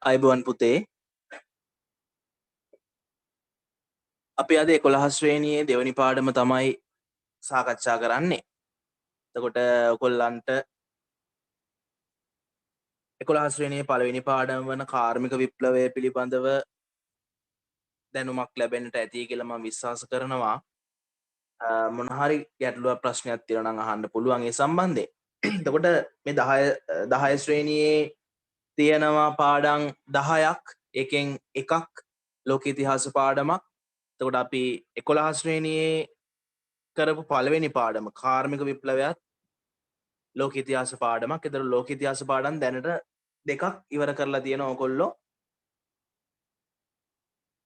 අයිබෝන් පුතේ අපි අද 11 ශ්‍රේණියේ දෙවැනි පාඩම තමයි සාකච්ඡා කරන්නේ. එතකොට ඔයගොල්ලන්ට 11 ශ්‍රේණියේ පළවෙනි පාඩම වන කාර්මික විප්ලවය පිළිබඳව දැනුමක් ලැබෙන්නට ඇති කියලා මම විශ්වාස කරනවා. මොන හරි ගැටලුවක් ප්‍රශ්නයක් තියෙනවා නම් අහන්න පුළුවන් ඒ සම්බන්ධයෙන්. එතකොට මේ 10 ශ්‍රේණියේ තියෙනවා පාඩම් 10ක්. එකෙන් එකක් ලෝක ඉතිහාස පාඩමක්. එතකොට අපි 11 ශ්‍රේණියේ කරපු පළවෙනි පාඩම කාර්මික විප්ලවයත් ලෝක ඉතිහාස පාඩමක්. ඒතර ලෝක ඉතිහාස පාඩම් දැනට දෙකක් ඉවර කරලා තියෙන ඕගොල්ලෝ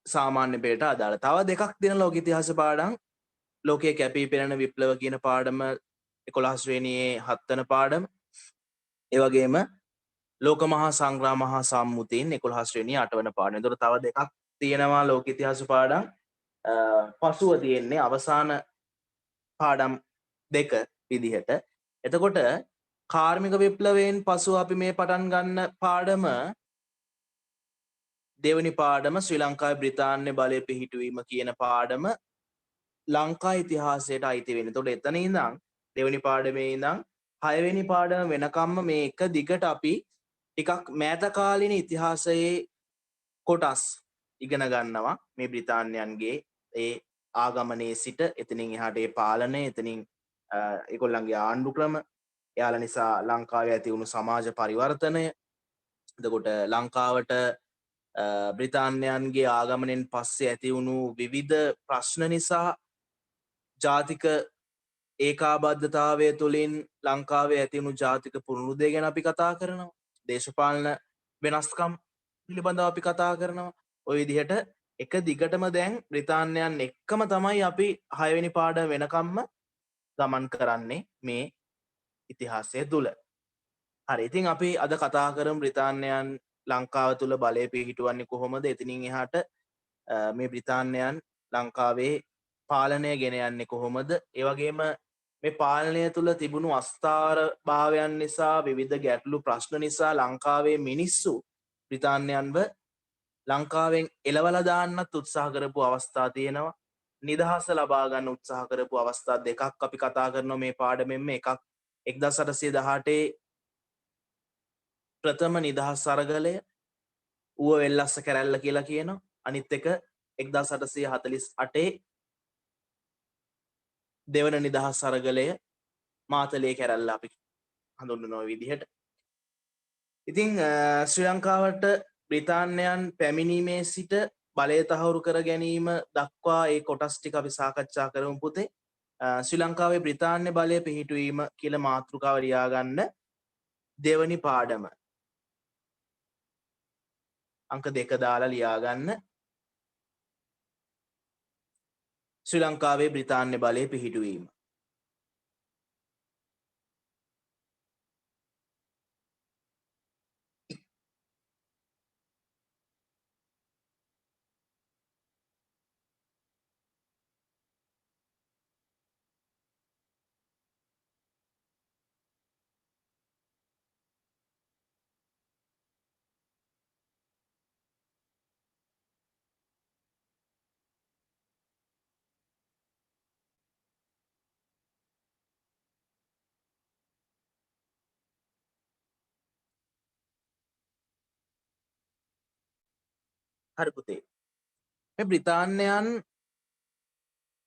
සාමාන්‍ය පෙළට අදාළ. තව දෙකක් දෙන ලෝක ඉතිහාස පාඩම් ලෝකයේ කැපී පෙනෙන විප්ලව කියන පාඩම 11 ශ්‍රේණියේ 7 වෙනි පාඩම. ඒ වගේම ලෝක මහා සංග්‍රාම මහා සම්මුතියෙන් 11 ශ්‍රේණියේ 8 වෙනි පාඩම. ඒතර තව දෙකක් තියෙනවා ලෝක ඉතිහාස පාඩම්. පසුව තියෙන්නේ අවසාන පාඩම් දෙක විදිහට. එතකොට කාර්මික විප්ලවයෙන් පසු අපි මේ පටන් ගන්න පාඩම දෙවනි පාඩම ශ්‍රී ලංකාවේ බ්‍රිතාන්‍ය බලය පිහිටුවීම කියන පාඩම ලංකා ඉතිහාසයට අයිති වෙන. එතකොට එතන ඉඳන් දෙවනි පාඩමේ ඉඳන් 6 වෙනි පාඩම වෙනකම්ම මේ එක දිගට අපි ටිකක් මෑත කාලීන ඉතිහාසයේ කොටස් ඉගෙන ගන්නවා. මේ බ්‍රිතාන්‍යයන්ගේ ඒ ආගමනයේ සිට එතනින් එහාට ඒ පාලනය, එතනින් ඒගොල්ලන්ගේ ආණ්ඩු ක්‍රම, එයාලා නිසා ලංකාවේ ඇති වුණු සමාජ පරිවර්තනය. එතකොට ලංකාවට බ්‍රිතාන්‍යයන්ගේ ආගමනයෙන් පස්සේ ඇති වුණු විවිධ ප්‍රශ්න නිසා ජාතික ඒකාබද්ධතාවය තුළින් ලංකාවේ ඇති වුණු ජාතික පුනරුදය ගැන අපි කතා කරනවා. දේශපාලන වෙනස්කම් පිළිබඳව අපි කතා කරනවා. ওই විදිහට එක දිගටම දැන් බ්‍රිතාන්‍යයන් එක්කම තමයි අපි 6 වෙනි පාඩම වෙනකම්ම ගමන් කරන්නේ මේ ඉතිහාසය තුල. හරි. ඉතින් අපි අද කතා කරමු බ්‍රිතාන්‍යයන් ලංකාව තුල බලය පිහිටුවන්නේ කොහොමද? එතනින් එහාට මේ බ්‍රිතාන්‍යයන් ලංකාවේ පාලනය ගෙන යන්නේ කොහොමද? ඒ වගේම මේ පාලනය තුල තිබුණු අස්ථාර භාවයන් නිසා විවිධ ගැටලු ප්‍රශ්න නිසා ලංකාවේ මිනිස්සු බ්‍රිතාන්‍යයන්ව ලංකාවෙන් එලවලා දාන්නත් උත්සාහ කරපු අවස්ථා තියෙනවා. නිදහස ලබා ගන්න උත්සාහ කරපු අවස්ථා දෙකක් අපි කතා කරනවා මේ පාඩමෙන්ම. එකක් 1818 ප්‍රථම නිදහස් අරගලය ඌව වෙල්ලස්ස කැරැල්ල කියලා කියනවා. අනිත් එක 1848 දෙවන නිදහස් අරගලය මාතලේ කැරැල්ල අපි හඳුන්වන විදිහට. ඉතින් ශ්‍රී ලංකාවට බ්‍රිතාන්‍යයන් පැමිණීමේ සිට බලය තහවුරු කර ගැනීම දක්වා ඒ කොටස් ටික අපි සාකච්ඡා කරමු පුතේ. ශ්‍රී ලංකාවේ බ්‍රිතාන්‍ය බලය පිහිටුවීම කියලා මාතෘකාව ලියා ගන්න දෙවනි පාඩම. අංක 2 දාලා ලියා ගන්න. ශ්‍රී ලංකාවේ බ්‍රිතාන්‍ය බලය පිහිටුවීම. හරි පුතේ. මේ බ්‍රිතාන්‍යයන්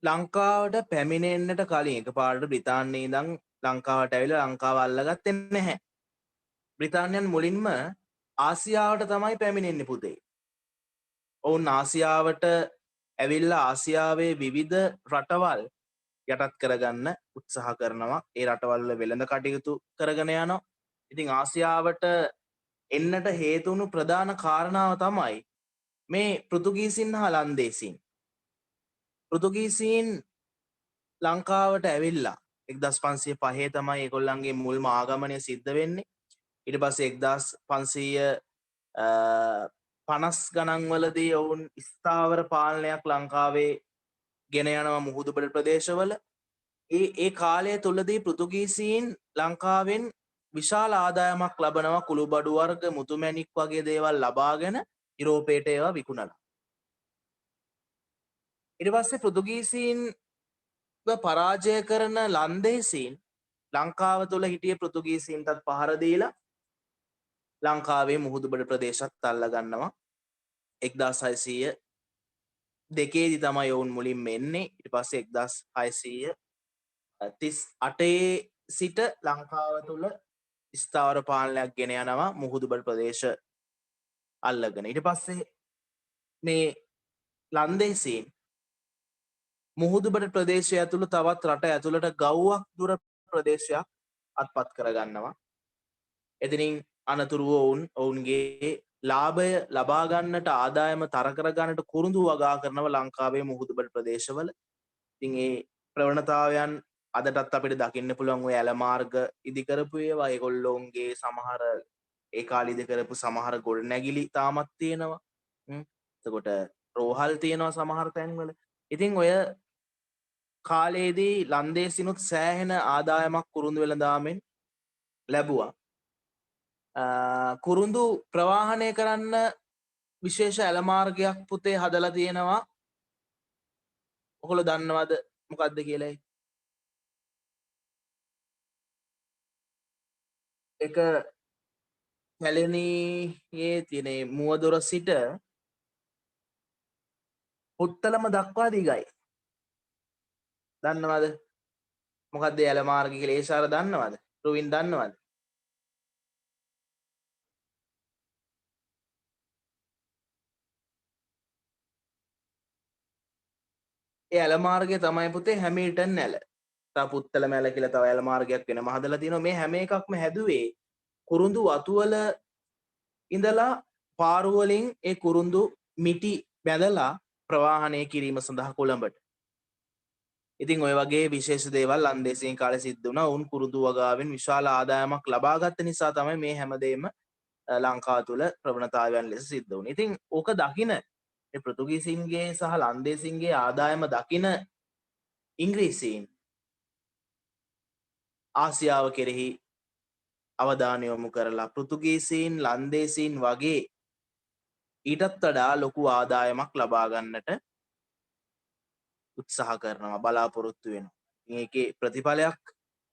ලංකාවට පැමිණෙන්නට කලින් එකපාරට බ්‍රිතාන්‍යයේ ඉඳන් ලංකාවට ඇවිල්ලා ලංකාව අල්ලගත්තේ නැහැ. බ්‍රිතාන්‍යයන් මුලින්ම ආසියාවට තමයි පැමිණෙන්නේ පුතේ. ඔවුන් ආසියාවට ඇවිල්ලා ආසියාවේ විවිධ රටවල් යටත් කරගන්න උත්සාහ කරනවා. ඒ රටවල් වල වෙළඳ කටයුතු කරගෙන යනවා. ඉතින් ආසියාවට එන්නට හේතු වුණු ප්‍රධාන කාරණාව තමයි මේ පෘතුගීසින් හා ලන්දේසීන්. පෘතුගීසීන් ලංකාවට ඇවිල්ලා 1505 තමයි ඒගොල්ලන්ගේ මුල්ම ආගමනය සිද්ධ වෙන්නේ. ඊට පස්සේ 1550 ගණන් වලදී ඔවුන් ස්ථාවර පාලනයක් ලංකාවේ ගෙන යනවා මුහුදුබඩ ප්‍රදේශවල. ඒ කාලය තුලදී පෘතුගීසීන් ලංකාවෙන් විශාල ආදායමක් ලබනවා කුළුබඩු වර්ග මුතුමැණික් වගේ දේවල් ලබාගෙන යුරෝපයට ඒවා විකුණලා. ඊට පස්සේ පෘතුගීසීන්ව පරාජය කරන ලන්දේසීන් ලංකාව තුළ හිටිය පෘතුගීසීන්ටත් පහර දීලා ලංකාවේ මුහුදුබඩ ප්‍රදේශත් අල්ලගන්නවා. 1600 දෙකේදී තමයි ඔවුන් මුලින්ම එන්නේ. ඊට පස්සේ 1638 සිට ලංකාව තුළ ස්ථාවර පාලනයක් ගෙන යනවා මුහුදුබඩ ප්‍රදේශ අල්ලගෙන. ඊට පස්සේ මේ ලන්දේසීන් මුහුදුබඩ ප්‍රදේශය ඇතුළු තවත් රට ඇතුළට ගව්වක් දුර ප්‍රදේශයක් අත්පත් කරගන්නවා. එතිනින් අනතුරුව ඔවුන්ගේ ලාභය ලබා ගන්නට ආදායම තර කර ගන්නට කුරුඳු වගා කරනව ලංකාවේ මුහුදුබඩ ප්‍රදේශවල. ඉතින් ඒ ප්‍රවණතාවයන් අදටත් අපිට දකින්න පුළුවන් ඔය ඇල මාර්ග ඉදි කරපු ඒවා ඒගොල්ලෝන්ගේ සමහර ඒ කාලේ ඉදි කරපු සමහර ගොඩනැගිලි තාමත් තියෙනවා. එතකොට රෝහල් තියෙනවා සමහර තැන්වල. ඉතින් ඔය කාලයේදී ලන්දේසිනුත් සෑහෙන ආදායමක් කුරුඳු වෙළඳාමෙන් ලැබුවා. කුරුඳු ප්‍රවාහනය කරන්න විශේෂ ඇල මාර්ගයක් පුතේ හදලා තියෙනවා. ඔයගොල්ලෝ දන්නවද මොකක්ද කියලා? ඒක කැලණියේ තියෙන මුවදොර සිට පුත්තලම දක්වා දිගයි. දන්නවද? මොකක්ද ඇල මාර්ගය කියලා? ඒසාර දන්නවද? රුවින් දන්නවද? ඒ ඇල මාර්ගය තමයි පුතේ හැමිල්ටන් ඇල. තව පුත්තලම ඇල කියලා තව ඇල මාර්ගයක් වෙනම හදලා තියෙනවා. මේ හැම එකක්ම හැදුවේ කුරුඳු වතුවල ඉඳලා පාරු වලින් ඒ කුරුඳු මිටි බැඳලා ප්‍රවාහනය කිරීම සඳහා කොළඹට. ඉතින් ඔය වගේ විශේෂ දේවල් ලන්දේසීන් කාලේ සිද්ධ වුණා. උන් කුරුඳු වගාවෙන් විශාල ආදායමක් ලබාගත්ත නිසා තමයි මේ හැමදේම ලංකාව තුළ ප්‍රවණතාවයන් ලෙස සිද්ධ වුණේ. ඉතින් ඕක දකින මේ පෘතුගීසීන්ගේ සහ ලන්දේසීන්ගේ ආදායම දකින ඉංග්‍රීසීන් ආසියාව කෙරෙහි අවධානය යොමු කරලා පෘතුගීසීන් ලන්දේසීන් වගේ ඊටත් වඩා ලොකු ආදායමක් ලබා ගන්නට උත්සාහ කරනවා බලාපොරොත්තු වෙනවා. මේකේ ප්‍රතිඵලයක්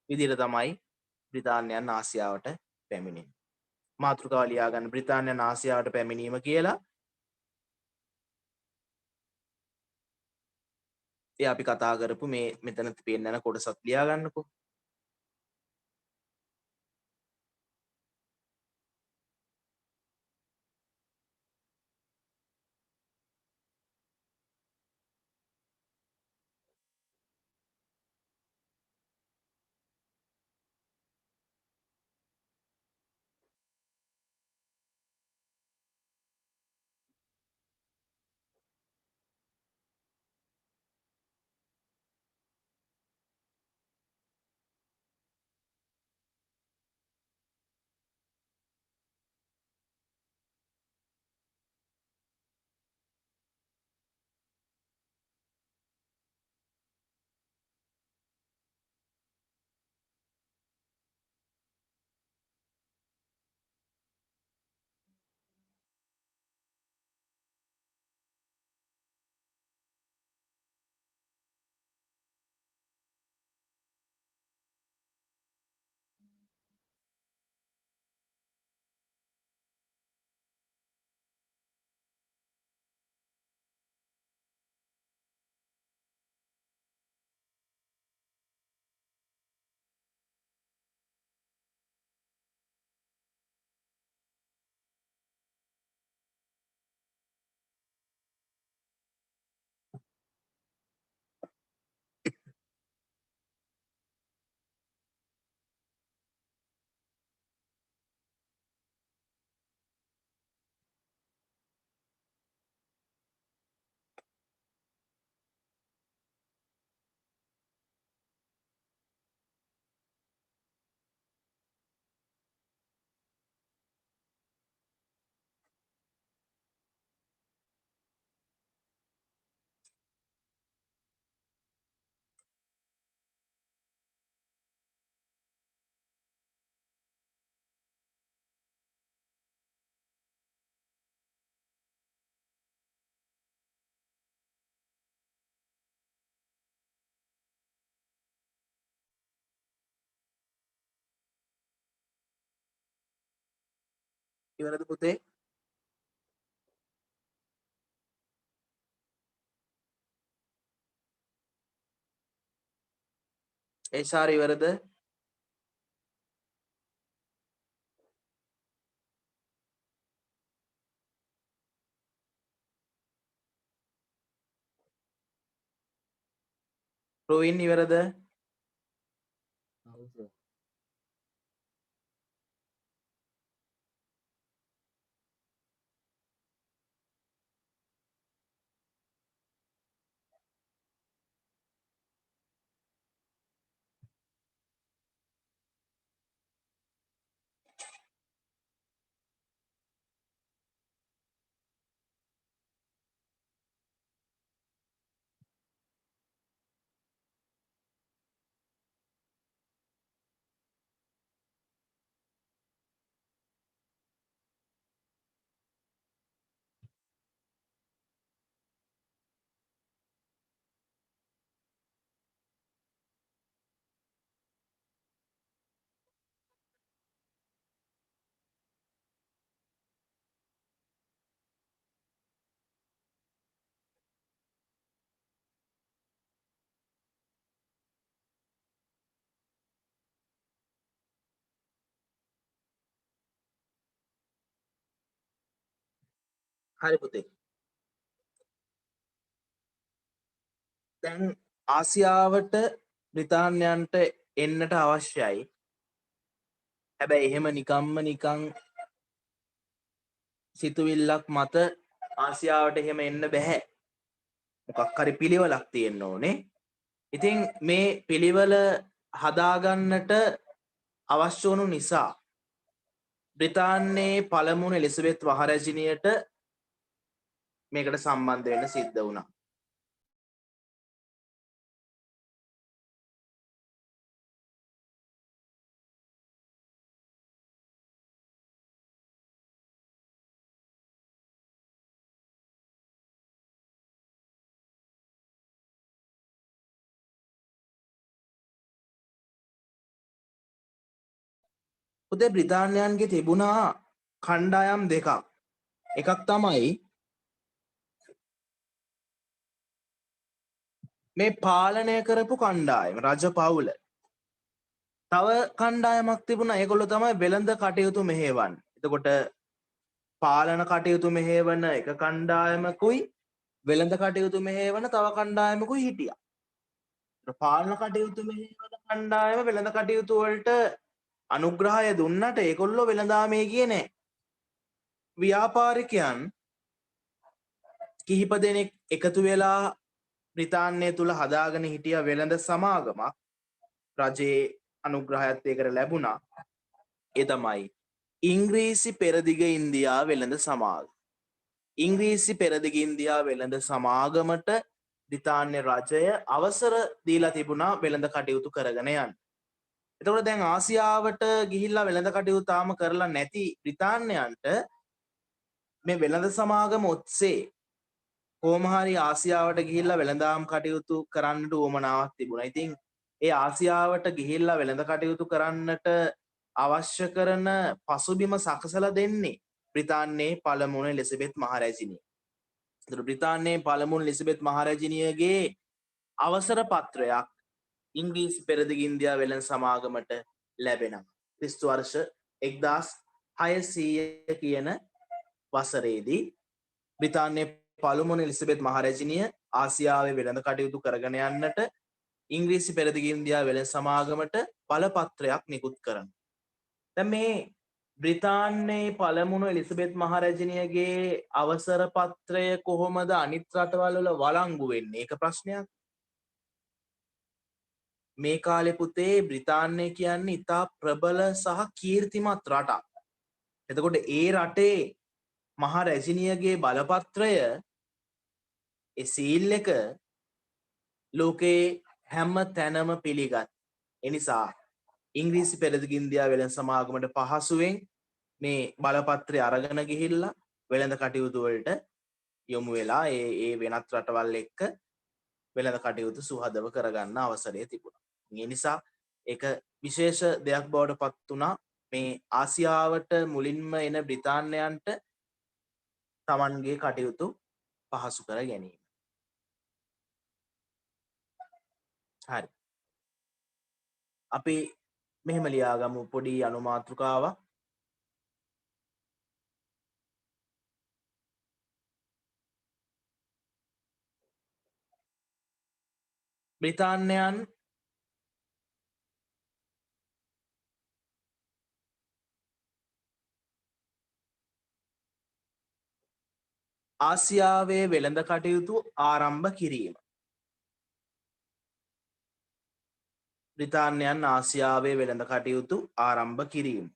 විදිහට තමයි බ්‍රිතාන්‍යයන් ආසියාවට පැමිණෙන්නේ. මාතෘකාව ලියා ගන්න බ්‍රිතාන්‍යයන් ආසියාවට පැමිණීම කියලා. ඒ අපි කතා කරපු මේ මෙතන පෙන්නන කොටසත් ලියා ගන්නකෝ. ඉවරද පුතේ? HR ඉවරද? ප්‍රවීන් ඉවරද? හරි පුතේ. දැන් ආසියාවට බ්‍රිතාන්‍යයන්ට එන්නට අවශ්‍යයි. හැබැයි එහෙම නිකන් සිතුවිල්ලක් මත ආසියාවට එහෙම එන්න බැහැ. මොකක් හරි පිළිවෙලක් තියෙන්න ඕනේ. ඉතින් මේ පිළිවෙල හදාගන්නට අවශ්‍ය වුණු නිසා බ්‍රිතාන්‍යයේ පළමුවන එලිසබෙත් මහරැජිනියට මේකට සම්බන්ධ වෙන්න සිද්ධ වුණා. පුතේ බ්‍රිතාන්‍යයන්ගේ තිබුණා කණ්ඩායම් දෙකක්. එකක් තමයි මේ පාලනය කරපු කණ්ඩායම රජ පවුල. තව කණ්ඩායමක් තිබුණා ඒගොල්ලෝ තමයි වෙළඳ කටයුතු මෙහෙවන්නේ. එතකොට පාලන කටයුතු මෙහෙවන එක කණ්ඩායමකුයි වෙළඳ කටයුතු මෙහෙවන තව කණ්ඩායමකුයි හිටියා. පාලන කටයුතු මෙහෙවන කණ්ඩායම වෙළඳ කටයුතු වලට අනුග්‍රහය දුන්නට ඒගොල්ලෝ වෙළඳාමේ ගියේ නැහැ. ව්‍යාපාරිකයන් කිහිප දෙනෙක් එකතු වෙලා බ්‍රිතාන්‍යය තුල හදාගෙන හිටිය වෙළඳ සමාගමක් රජයේ අනුග්‍රහයත් ඒකට ලැබුණා. ඒ තමයි ඉංග්‍රීසි පෙරදිග ඉන්දියා වෙළඳ සමාගම. ඉංග්‍රීසි පෙරදිග ඉන්දියා වෙළඳ සමාගමට බ්‍රිතාන්‍ය රජය අවසර දීලා තිබුණා වෙළඳ කටයුතු කරගෙන යන්න. එතකොට දැන් ආසියාවට ගිහිල්ලා වෙළඳ කටයුතු තාම කරලා නැති බ්‍රිතාන්‍යයන්ට මේ වෙළඳ සමාගම ඔස්සේ කොහොම හරි ආසියාවට ගිහිල්ලා වෙළඳාම් කටයුතු කරන්නට උවමනාවක් තිබුණා. ඉතින් ඒ ආසියාවට ගිහිල්ලා වෙළඳ කටයුතු කරන්නට අවශ්‍ය කරන පසුබිම සකසලා දෙන්නේ බ්‍රිතාන්‍යයේ පළමුවන එලිසබෙත් මහරැජිනිය. ඒතර බ්‍රිතාන්‍යයේ පළමුවන එලිසබෙත් මහරැජිනියගේ අවසර පත්‍රයක් ඉංග්‍රීසි පෙරදිග ඉන්දියා වෙළඳ සමාගමට ලැබෙනවා. ක්‍රිස්තු වර්ෂ 1600 කියන වසරේදී බ්‍රිතාන්‍යයේ පළමුවන එලිසබෙත් මහරැජිනිය ආසියාවේ වෙළඳ කටයුතු කරගෙන යන්නට ඉංග්‍රීසි පෙරදිග ඉන්දියා වෙළඳ සමාගමට බලපත්‍රයක් නිකුත් කරනවා. දැන් මේ බ්‍රිතාන්‍යයේ පළමුවන එලිසබෙත් මහරැජිනියගේ අවසර පත්‍රය කොහොමද අනිත් රටවල් වල වළංගු වෙන්නේ? ඒක ප්‍රශ්නයක්. මේ කාලේ පුතේ බ්‍රිතාන්‍යය කියන්නේ ඉතා ප්‍රබල සහ කීර්තිමත් රටක්. එතකොට ඒ රටේ මහරැජිනියගේ බලපත්‍රය ඒ සීල් එක ලෝකේ හැම තැනම පිළිගත්. එනිසා ඉංග්‍රීසි පෙරදිග ඉන්දියා වෙළඳ සමාගමට පහසුවෙන් මේ බලපත්‍රය අරගෙන ගිහිල්ලා වෙළඳ කටයුතු වලට යොමු වෙලා ඒ වෙනත් රටවල් එක්ක වෙළඳ කටයුතු සුහදව කරගන්න අවසරය තිබුණා. ඒ නිසා ඒක විශේෂ දෙයක් බවට පත් වුණා මේ ආසියාවට මුලින්ම එන බ්‍රිතාන්‍යයන්ට තමන්ගේ කටයුතු පහසු කර ගැනීම. හරි. අපි මෙහෙම ලියාගමු පොඩි අනුමාතෘකාවක්. බ්‍රිතාන්‍යයන් ආසියාවේ වෙළඳ කටයුතු ආරම්භ කිරීම. බ්‍රිතාන්‍යයන් ආසියාවේ වෙළඳ කටයුතු ආරම්භ කිරීම.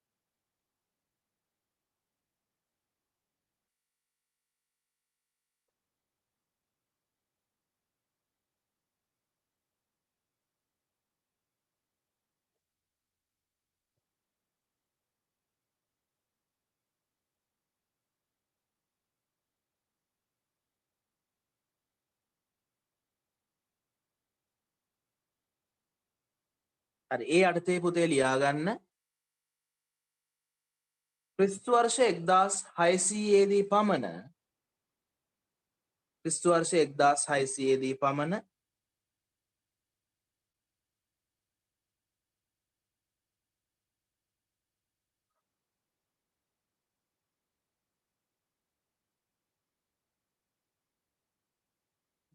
හරි ඒ අර්ථයේ පුතේ ලියාගන්න. ක්‍රිස්තු වර්ෂ 1600 දී පමණ ක්‍රිස්තු වර්ෂ 1600 දී පමණ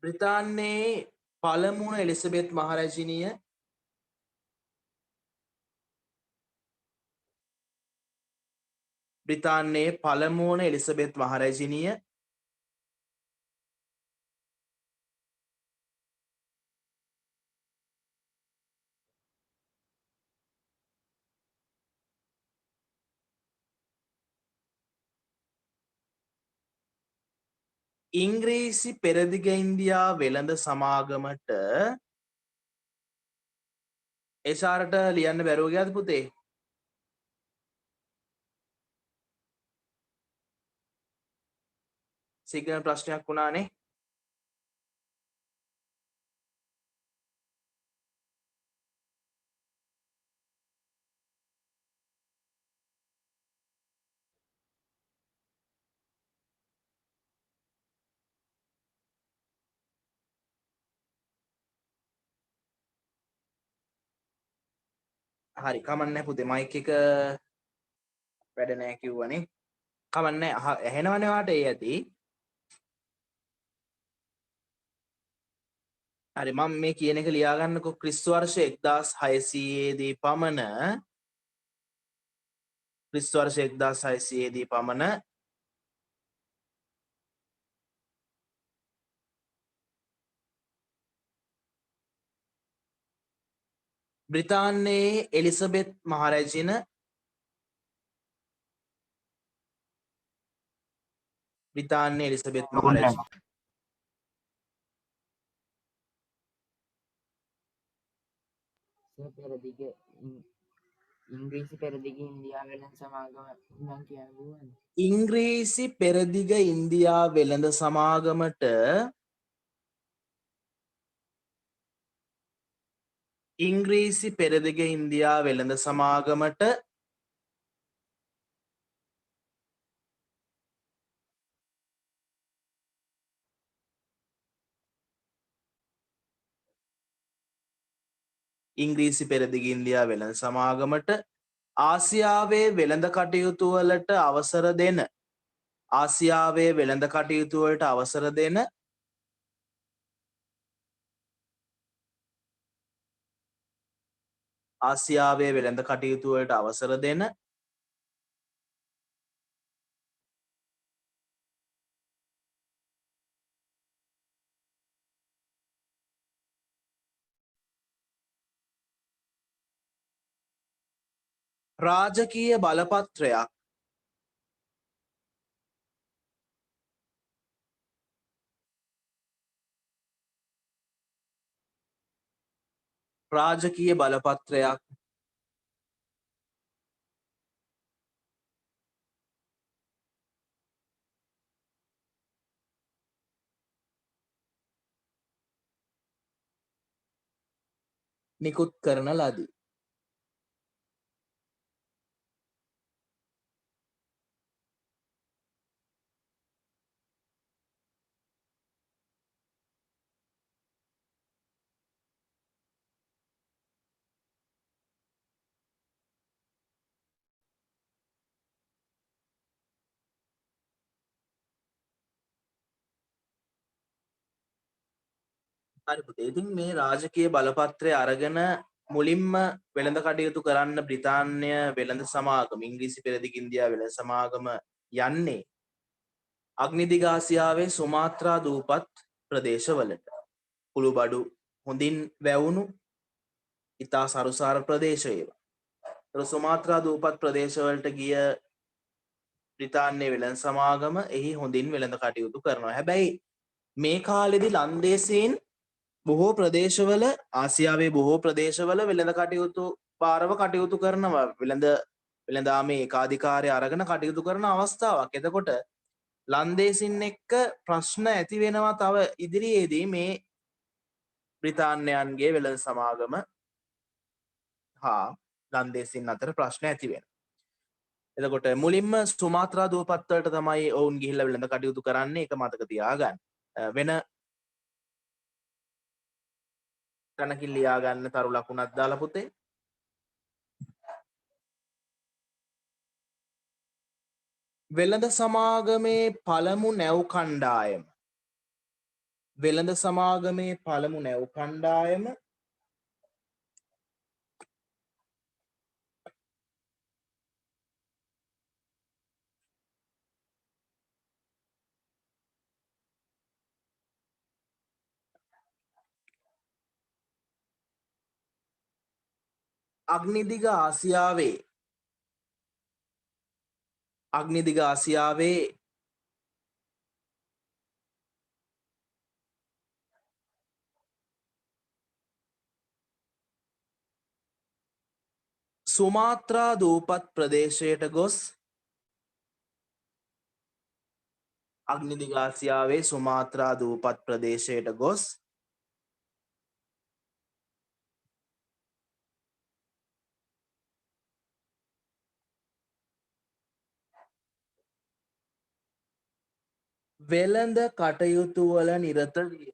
බ්‍රිතාන්‍යයේ පළමුවන එලිසබෙත් මහරැජිනිය බ්‍රිතාන්‍යයේ පළමුවන එලිසබෙත් මහරැජිනිය ඉංග්‍රීසි පෙරදිග ඉන්දියා වෙළඳ සමාගමට එචාරට ලියන්න බැරුව ගියාද පුතේ? සිග්නල් ප්‍රශ්නයක් වුණානේ. හරි කමන්නේ පුතේ මයික් එක වැඩ නැහැ කිව්වනේ. කමන්නේ ඇහෙනවනේ වාට ඒ ඇති. හරි මම මේ කියන එක ලියාගන්නකො. ක්‍රිස්තු වර්ෂ 1600 දී පමණ ක්‍රිස්තු වර්ෂ 1600 දී පමණ බ්‍රිතාන්‍යයේ එලිසබෙත් මහරැජින බ්‍රිතාන්‍යයේ එලිසබෙත් මහරැජින පෙරදිග ඉංග්‍රීසි පෙරදිග ඉන්දියා වෙළඳ සමාගම නම් කියන්න පුළුවන්ද? ඉංග්‍රීසි පෙරදිග ඉන්දියා වෙළඳ සමාගමට ඉංග්‍රීසි පෙරදිග ඉන්දියා වෙළඳ සමාගමට ඉංග්‍රීසි පෙරදිග ඉන්දියා වෙළඳ සමාගමට ආසියාවේ වෙළඳ කටයුතු වලට අවසර දෙන ආසියාවේ වෙළඳ කටයුතු වලට අවසර දෙන ආසියාවේ වෙළඳ කටයුතු වලට අවසර දෙන රාජකීය බලපත්‍රයක් රාජකීය බලපත්‍රයක් නිකුත් කරන ලදී. හරි පුතේ. ඉතින් මේ රාජකීය බලපත්‍රය අරගෙන මුලින්ම වෙළඳ කටයුතු කරන්න බ්‍රිතාන්‍ය වෙළඳ සමාගම ඉංග්‍රීසි පෙරදිග ඉන්දියා වෙළඳ සමාගම යන්නේ අග්නිදිග ආසියාවේ සුමාත්‍රා දූපත් ප්‍රදේශවලට. කුළුබඩු හොඳින් වැවුණු ඉතා සරුසාර ප්‍රදේශ ඒවා. ඒතර සුමාත්‍රා දූපත් ප්‍රදේශවලට ගිය බ්‍රිතාන්‍ය වෙළඳ සමාගම එහි හොඳින් වෙළඳ කටයුතු කරනවා. හැබැයි මේ කාලෙදි ලන්දේසීන් බොහෝ ප්‍රදේශවල ආසියාවේ බොහෝ ප්‍රදේශවල වෙළඳ කටයුතු පාරව කටයුතු කරනවා. වෙළඳාමේ ඒකාධිකාරය අරගෙන කටයුතු කරන අවස්ථාවක්. එතකොට ලන්දේසින් එක්ක ප්‍රශ්න ඇති වෙනවා තව ඉදිරියේදී මේ බ්‍රිතාන්‍යයන්ගේ වෙළඳ සමාගම හා ලන්දේසින් අතර ප්‍රශ්න ඇති වෙනවා. එතකොට මුලින්ම සුමාත්‍රා දූපත් වලට තමයි ඔවුන් ගිහිල්ලා වෙළඳ කටයුතු කරන්නේ. ඒක මතක තියාගන්න. වෙන තැනකින් ලියා ගන්න තරු ලකුණක් දාලා පුතේ. වෙළඳ සමාගමේ පළමු නැව් කණ්ඩායම. වෙළඳ සමාගමේ පළමු නැව් කණ්ඩායම අග්නිදිග ආසියාවේ සුමාත්‍රා දූපත් ප්‍රදේශයට ගොස් අග්නිදිග ආසියාවේ සුමාත්‍රා දූපත් ප්‍රදේශයට ගොස් වෙළඳ කටයුතු වල නිරත විය.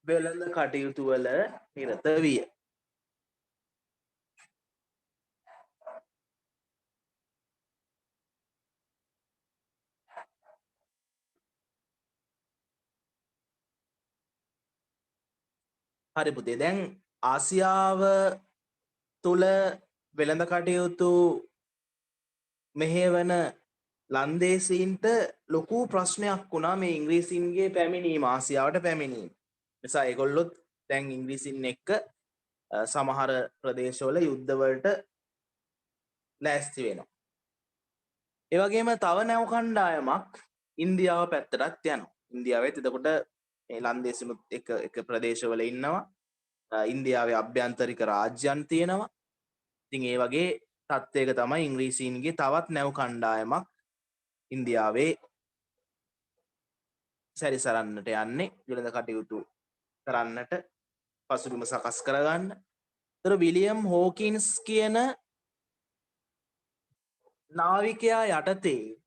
වෙළඳ කටයුතු වල නිරත විය. හරි පුතේ. දැන් ආසියාව තුල වෙළඳ කටයුතු මෙහෙවන ලන්දේසීන්ට ලොකු ප්‍රශ්නයක් වුණා මේ ඉංග්‍රීසීන්ගේ පැමිණීම ආසියාවට පැමිණීම. නිසා ඒගොල්ලොත් දැන් ඉංග්‍රීසින් එක්ක සමහර ප්‍රදේශවල යුද්ධවලට ලෑස්ති වෙනවා. ඒ වගේම තව නැව් කණ්ඩායමක් ඉන්දියාව පැත්තටත් යනවා. ඉන්දියාවෙත් එතකොට මේ ලන්දේසිනුත් එක ප්‍රදේශවල ඉන්නවා. ඉන්දියාවේ අභ්‍යන්තරික රාජ්‍යයන් තියෙනවා. ඉතින් ඒ වගේ තත්ත්වයක තමයි ඉංග්‍රීසීන්ගේ තවත් නැව් කණ්ඩායමක් ඉන්දියාවේ සැරිසරන්නට යන්නේ වෙළඳ කටයුතු කරන්නට පසුබිම සකස් කරගන්න. ඒතර විලියම් හෝකින්ස් කියන නාවිකයා යටතේ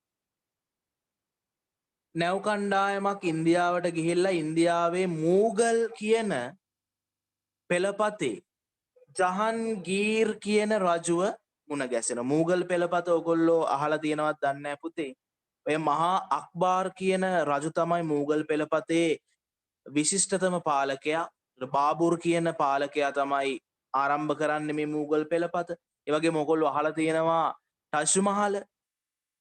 නැව් කණ්ඩායමක් ඉන්දියාවට ගිහිල්ලා ඉන්දියාවේ මූගල් කියන පෙළපතේ ජහන්ගීර් කියන රජුව මුණ ගැසෙන. මූගල් පෙළපත ඔයගොල්ලෝ අහලා තියෙනවද දන්නේ නැහැ පුතේ. ඔය මහා අක්බාර් කියන රජු තමයි මූගල් පෙළපතේ විශිෂ්ටතම පාලකයා. බාබුර් කියන පාලකයා තමයි ආරම්භ කරන්නේ මේ මූගල් පෙළපත. ඒ වගේම ඔයගොල්ලෝ අහලා තියෙනවා ටජ් මහල්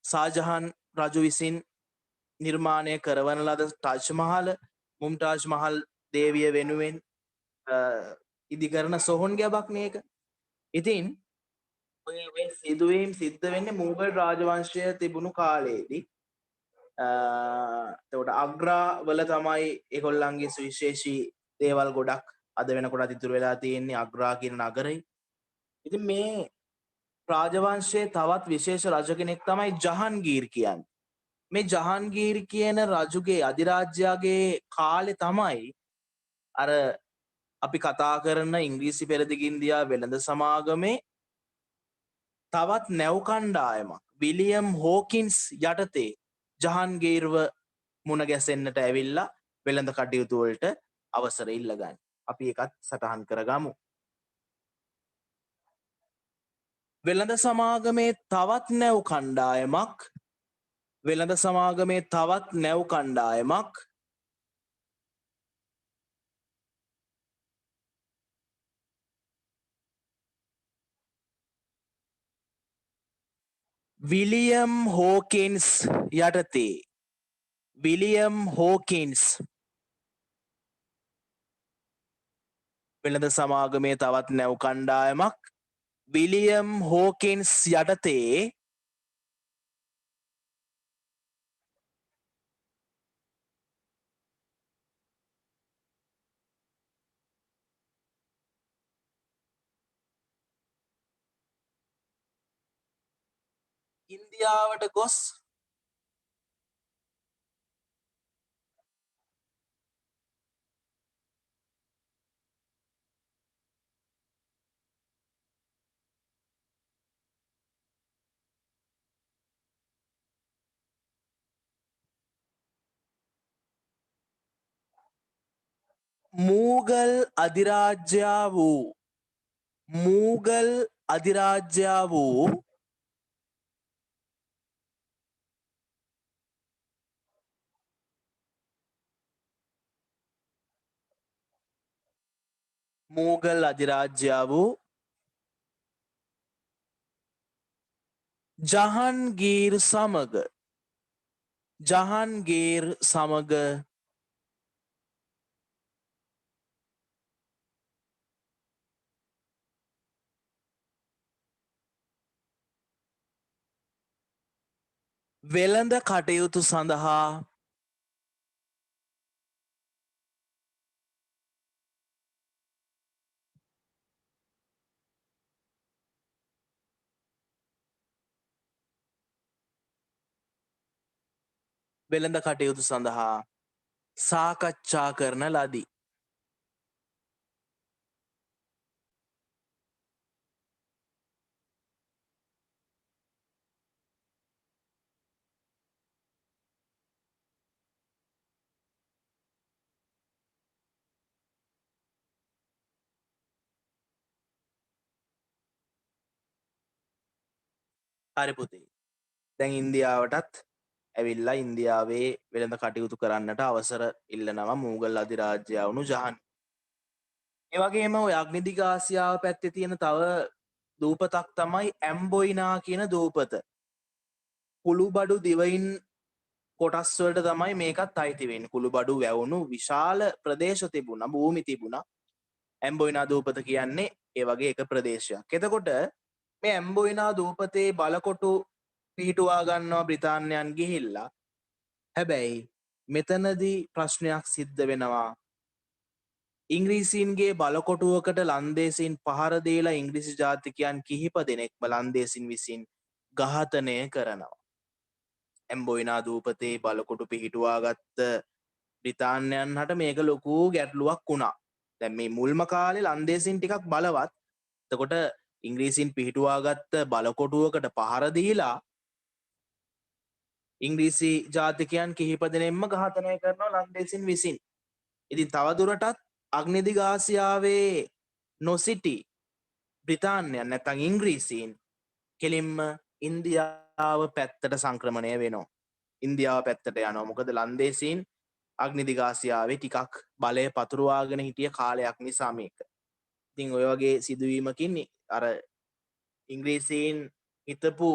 ෂාජහාන් රජු විසින් නිර්මාණය කරවන ලද ටජ් මහල් මුම්තාජ් මහල් දේවිය වෙනුවෙන් ඉදිකරන සොහොන් ගැබක් මේක. ඉතින් ඔය සිදුවීම් සිද්ධ වෙන්නේ මූගල් රාජවංශය තිබුණු කාලයේදී. එතකොට අග්‍රා වල තමයි ඒගොල්ලන්ගේ සුවිශේෂී දේවල් ගොඩක් අද වෙනකොටත් ඉතුරු වෙලා තියෙන්නේ අග්‍රා කියන නගරේ. ඉතින් මේ රාජවංශයේ තවත් විශේෂ රජ කෙනෙක් තමයි ජහන්ගීර් කියන්නේ. මේ ජහන්ගීර් කියන රජුගේ අධිරාජ්‍යගේ කාලේ තමයි අර අපි කතා කරන ඉංග්‍රීසි පෙරදිග ඉන්දියා වෙළඳ සමාගමේ තවත් නැව් කණ්ඩායමක් විලියම් හෝකින්ස් යටතේ ජහන්ගීර්ව මුණ ගැසෙන්නට ඇවිල්ලා වෙළඳ කටයුතු වලට අවසර ඉල්ලගන්න. අපි එකත් සටහන් කරගමු. වෙළඳ සමාගමේ තවත් නැව් කණ්ඩායමක් වෙළඳ සමාගමේ තවත් නැව් කණ්ඩායමක් විලියම් හෝකින්ස් යටතේ විලියම් හෝකින්ස් වෙළඳ සමාගමේ තවත් නැව් කණ්ඩායමක් විලියම් හෝකින්ස් යටතේ ඉන්දියාවට ගොස් මූගල් අධිරාජ්‍යා වූ මූගල් අධිරාජ්‍යා වූ මූගල් අධිරාජ්‍යා වූ ජහන්ගීර් සමග ජහන්ගීර් සමග වෙළඳ කටයුතු සඳහා වෙළඳ කටයුතු සඳහා සාකච්ඡා කරන ලදී. හරි පුතේ. දැන් ඉන්දියාවටත් ඇවිල්ලා ඉන්දියාවේ වෙළඳ කටයුතු කරන්නට අවසර ඉල්ලනවා මූගල් අධිරාජ්‍යා වුණු ජහන්. ඒ වගේම ඔය අග්නිදිග ආසියාව පැත්තේ තියෙන තව දූපතක් තමයි ඇම්බොයිනා කියන දූපත. කුළුබඩු දිවයින් කොටස් වලට තමයි මේකත් අයිති වෙන්නේ. කුළුබඩු වැවුණු විශාල ප්‍රදේශ තිබුණා, භූමි තිබුණා. ඇම්බොයිනා දූපත කියන්නේ ඒ වගේ එක ප්‍රදේශයක්. එතකොට මේ ඇම්බොයිනා දූපතේ බලකොටු පිහිටුවා ගන්නවා බ්‍රිතාන්‍යයන් ගිහිල්ලා. හැබැයි මෙතනදී ප්‍රශ්නයක් සිද්ධ වෙනවා. ඉංග්‍රීසීන්ගේ බලකොටුවකට ලන්දේසින් පහර දීලා ඉංග්‍රීසි ජාතිකයන් කිහිප දෙනෙක්ම ලන්දේසින් විසින් ඝාතනය කරනවා. ඇම්බොයිනා දූපතේ බලකොටු පිහිටුවා ගත්ත බ්‍රිතාන්‍යයන් හට මේක ලොකු ගැටලුවක් වුණා. දැන් මේ මුල්ම කාලේ ලන්දේසින් ටිකක් බලවත්. එතකොට ඉංග්‍රීසින් පිහිටුවා ගත්ත බලකොටුවකට පහර දීලා ඉංග්‍රීසි ජාතිකයන් කිහිප දෙනෙක්ම ඝාතනය කරනවා ලන්දේසින් විසින්. ඉතින් තවදුරටත් අග්නිදිග ආසියාවේ නොසිටි බ්‍රිතාන්‍යයන් නැත්නම් ඉංග්‍රීසීන් කෙලින්ම ඉන්දියාව පැත්තට සංක්‍රමණය වෙනවා. ඉන්දියාව පැත්තට යනවා. මොකද ලන්දේසීන් අග්නිදිග ආසියාවේ ටිකක් බලය පතුරවාගෙන හිටිය කාලයක් නිසා මේක. ඉතින් ඔය වගේ සිදුවීමකින් අර ඉංග්‍රීසීන් හිතපු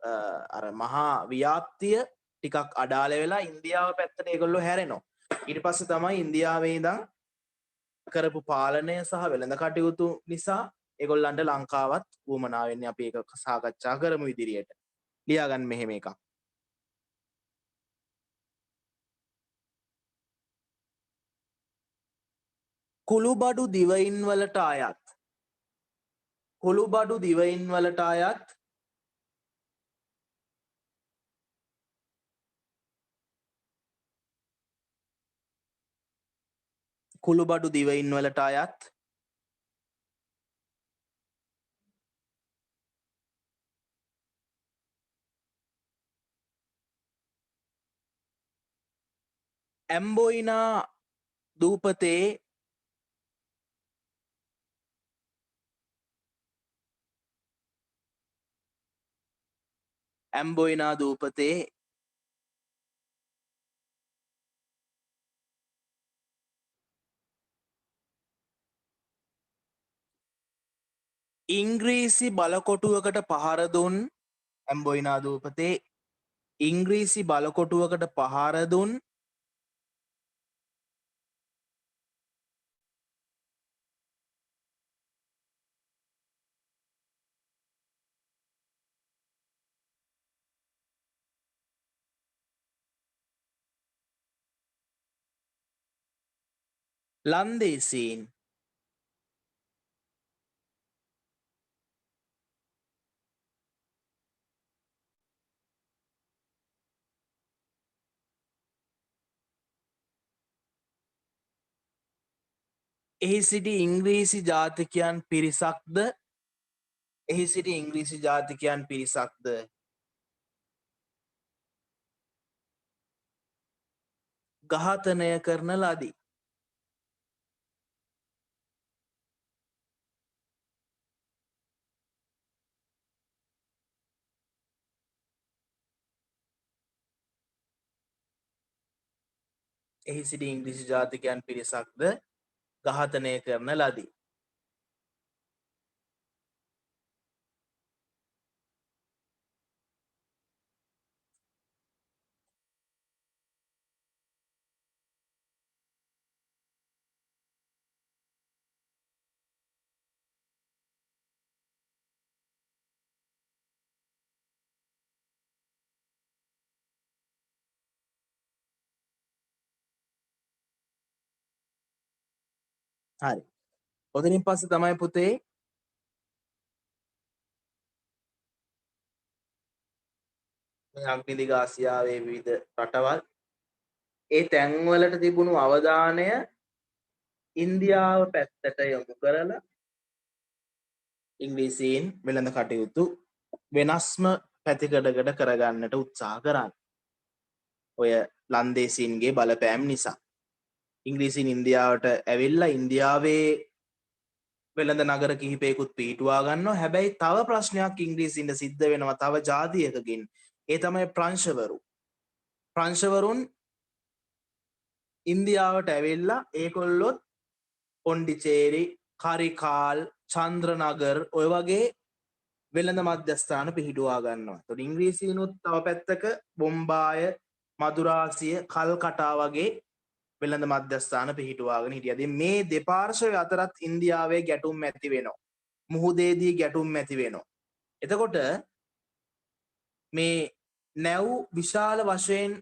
අර මහා ව්‍යාප්තිය ටිකක් අඩාල වෙලා ඉන්දියාව පැත්තට ඒගොල්ලෝ හැරෙනවා. ඊට පස්සේ තමයි ඉන්දියාවේ ඉඳන් කරපු පාලනය සහ වෙළඳ කටයුතු නිසා ඒගොල්ලන්ට ලංකාවත් වුවමනා වෙන්නේ. අපි ඒක සාකච්ඡා කරමු ඉදිරියට. ලියාගන්න මෙහෙම එකක්. කුළුබඩු දිවයින් වලට අයත් කුළුබඩු දිවයින් වලට අයත් කුළුබඩු දිවයින් වලට අයත් ඇම්බොයිනා දූපතේ ඇම්බොයිනා දූපතේ ඉංග්‍රීසි බලකොටුවකට පහර දුන් ඇම්බොයිනා දූපතේ ඉංග්‍රීසි බලකොටුවකට පහර දුන් ලන්දේසීන් එහි සිටි ඉංග්‍රීසි ජාතිකයන් පිරිසක්ද එහි සිටි ඉංග්‍රීසි ජාතිකයන් පිරිසක්ද ඝාතනය කරන ලදී. එහි සිටි ඉංග්‍රීසි ජාතිකයන් පිරිසක්ද ඝාතනය කරන ලදී. හරි. ඔතනින් පස්සේ තමයි පුතේ මේ අග්නිදිග ආසියාවේ විවිධ රටවල් ඒ තැන්වලට තිබුණු අවධානය ඉන්දියාව පැත්තට යොමු කරලා ඉංග්‍රීසීන් වෙළඳ කටයුතු වෙනස්ම පැතිකඩකට කරගන්නට උත්සාහ කරන්න. ඔය ලන්දේසීන්ගේ බලපෑම් නිසා. ඉංග්‍රීසීන් ඉන්දියාවට ඇවිල්ලා ඉන්දියාවේ වෙළඳ නගර කිහිපයකුත් පිහිටුවා ගන්නවා. හැබැයි තව ප්‍රශ්නයක් ඉංග්‍රීසීන්ට සිද්ධ වෙනවා තව ජාතියකකින්. ඒ තමයි ප්‍රංශවරු. ප්‍රංශවරුන් ඉන්දියාවට ඇවිල්ලා ඒගොල්ලොත් පොන්ඩිචේරි, කරිකාල්, චන්ද්‍රනගර් ඔය වගේ වෙළඳ මධ්‍යස්ථාන පිහිටුවා ගන්නවා. එතකොට ඉංග්‍රීසීනුත් තව පැත්තක බොම්බාය, මදුරාසිය, කල්කටා වගේ වෙළඳ මධ්‍යස්ථාන පිහිටුවාගෙන හිටියා. ඉතින් මේ දෙපාර්ශ්වය අතරත් ඉන්දියාවේ ගැටුම් ඇති වෙනවා. මුහුදේදී ගැටුම් ඇති වෙනවා. එතකොට මේ නැව් විශාල වශයෙන්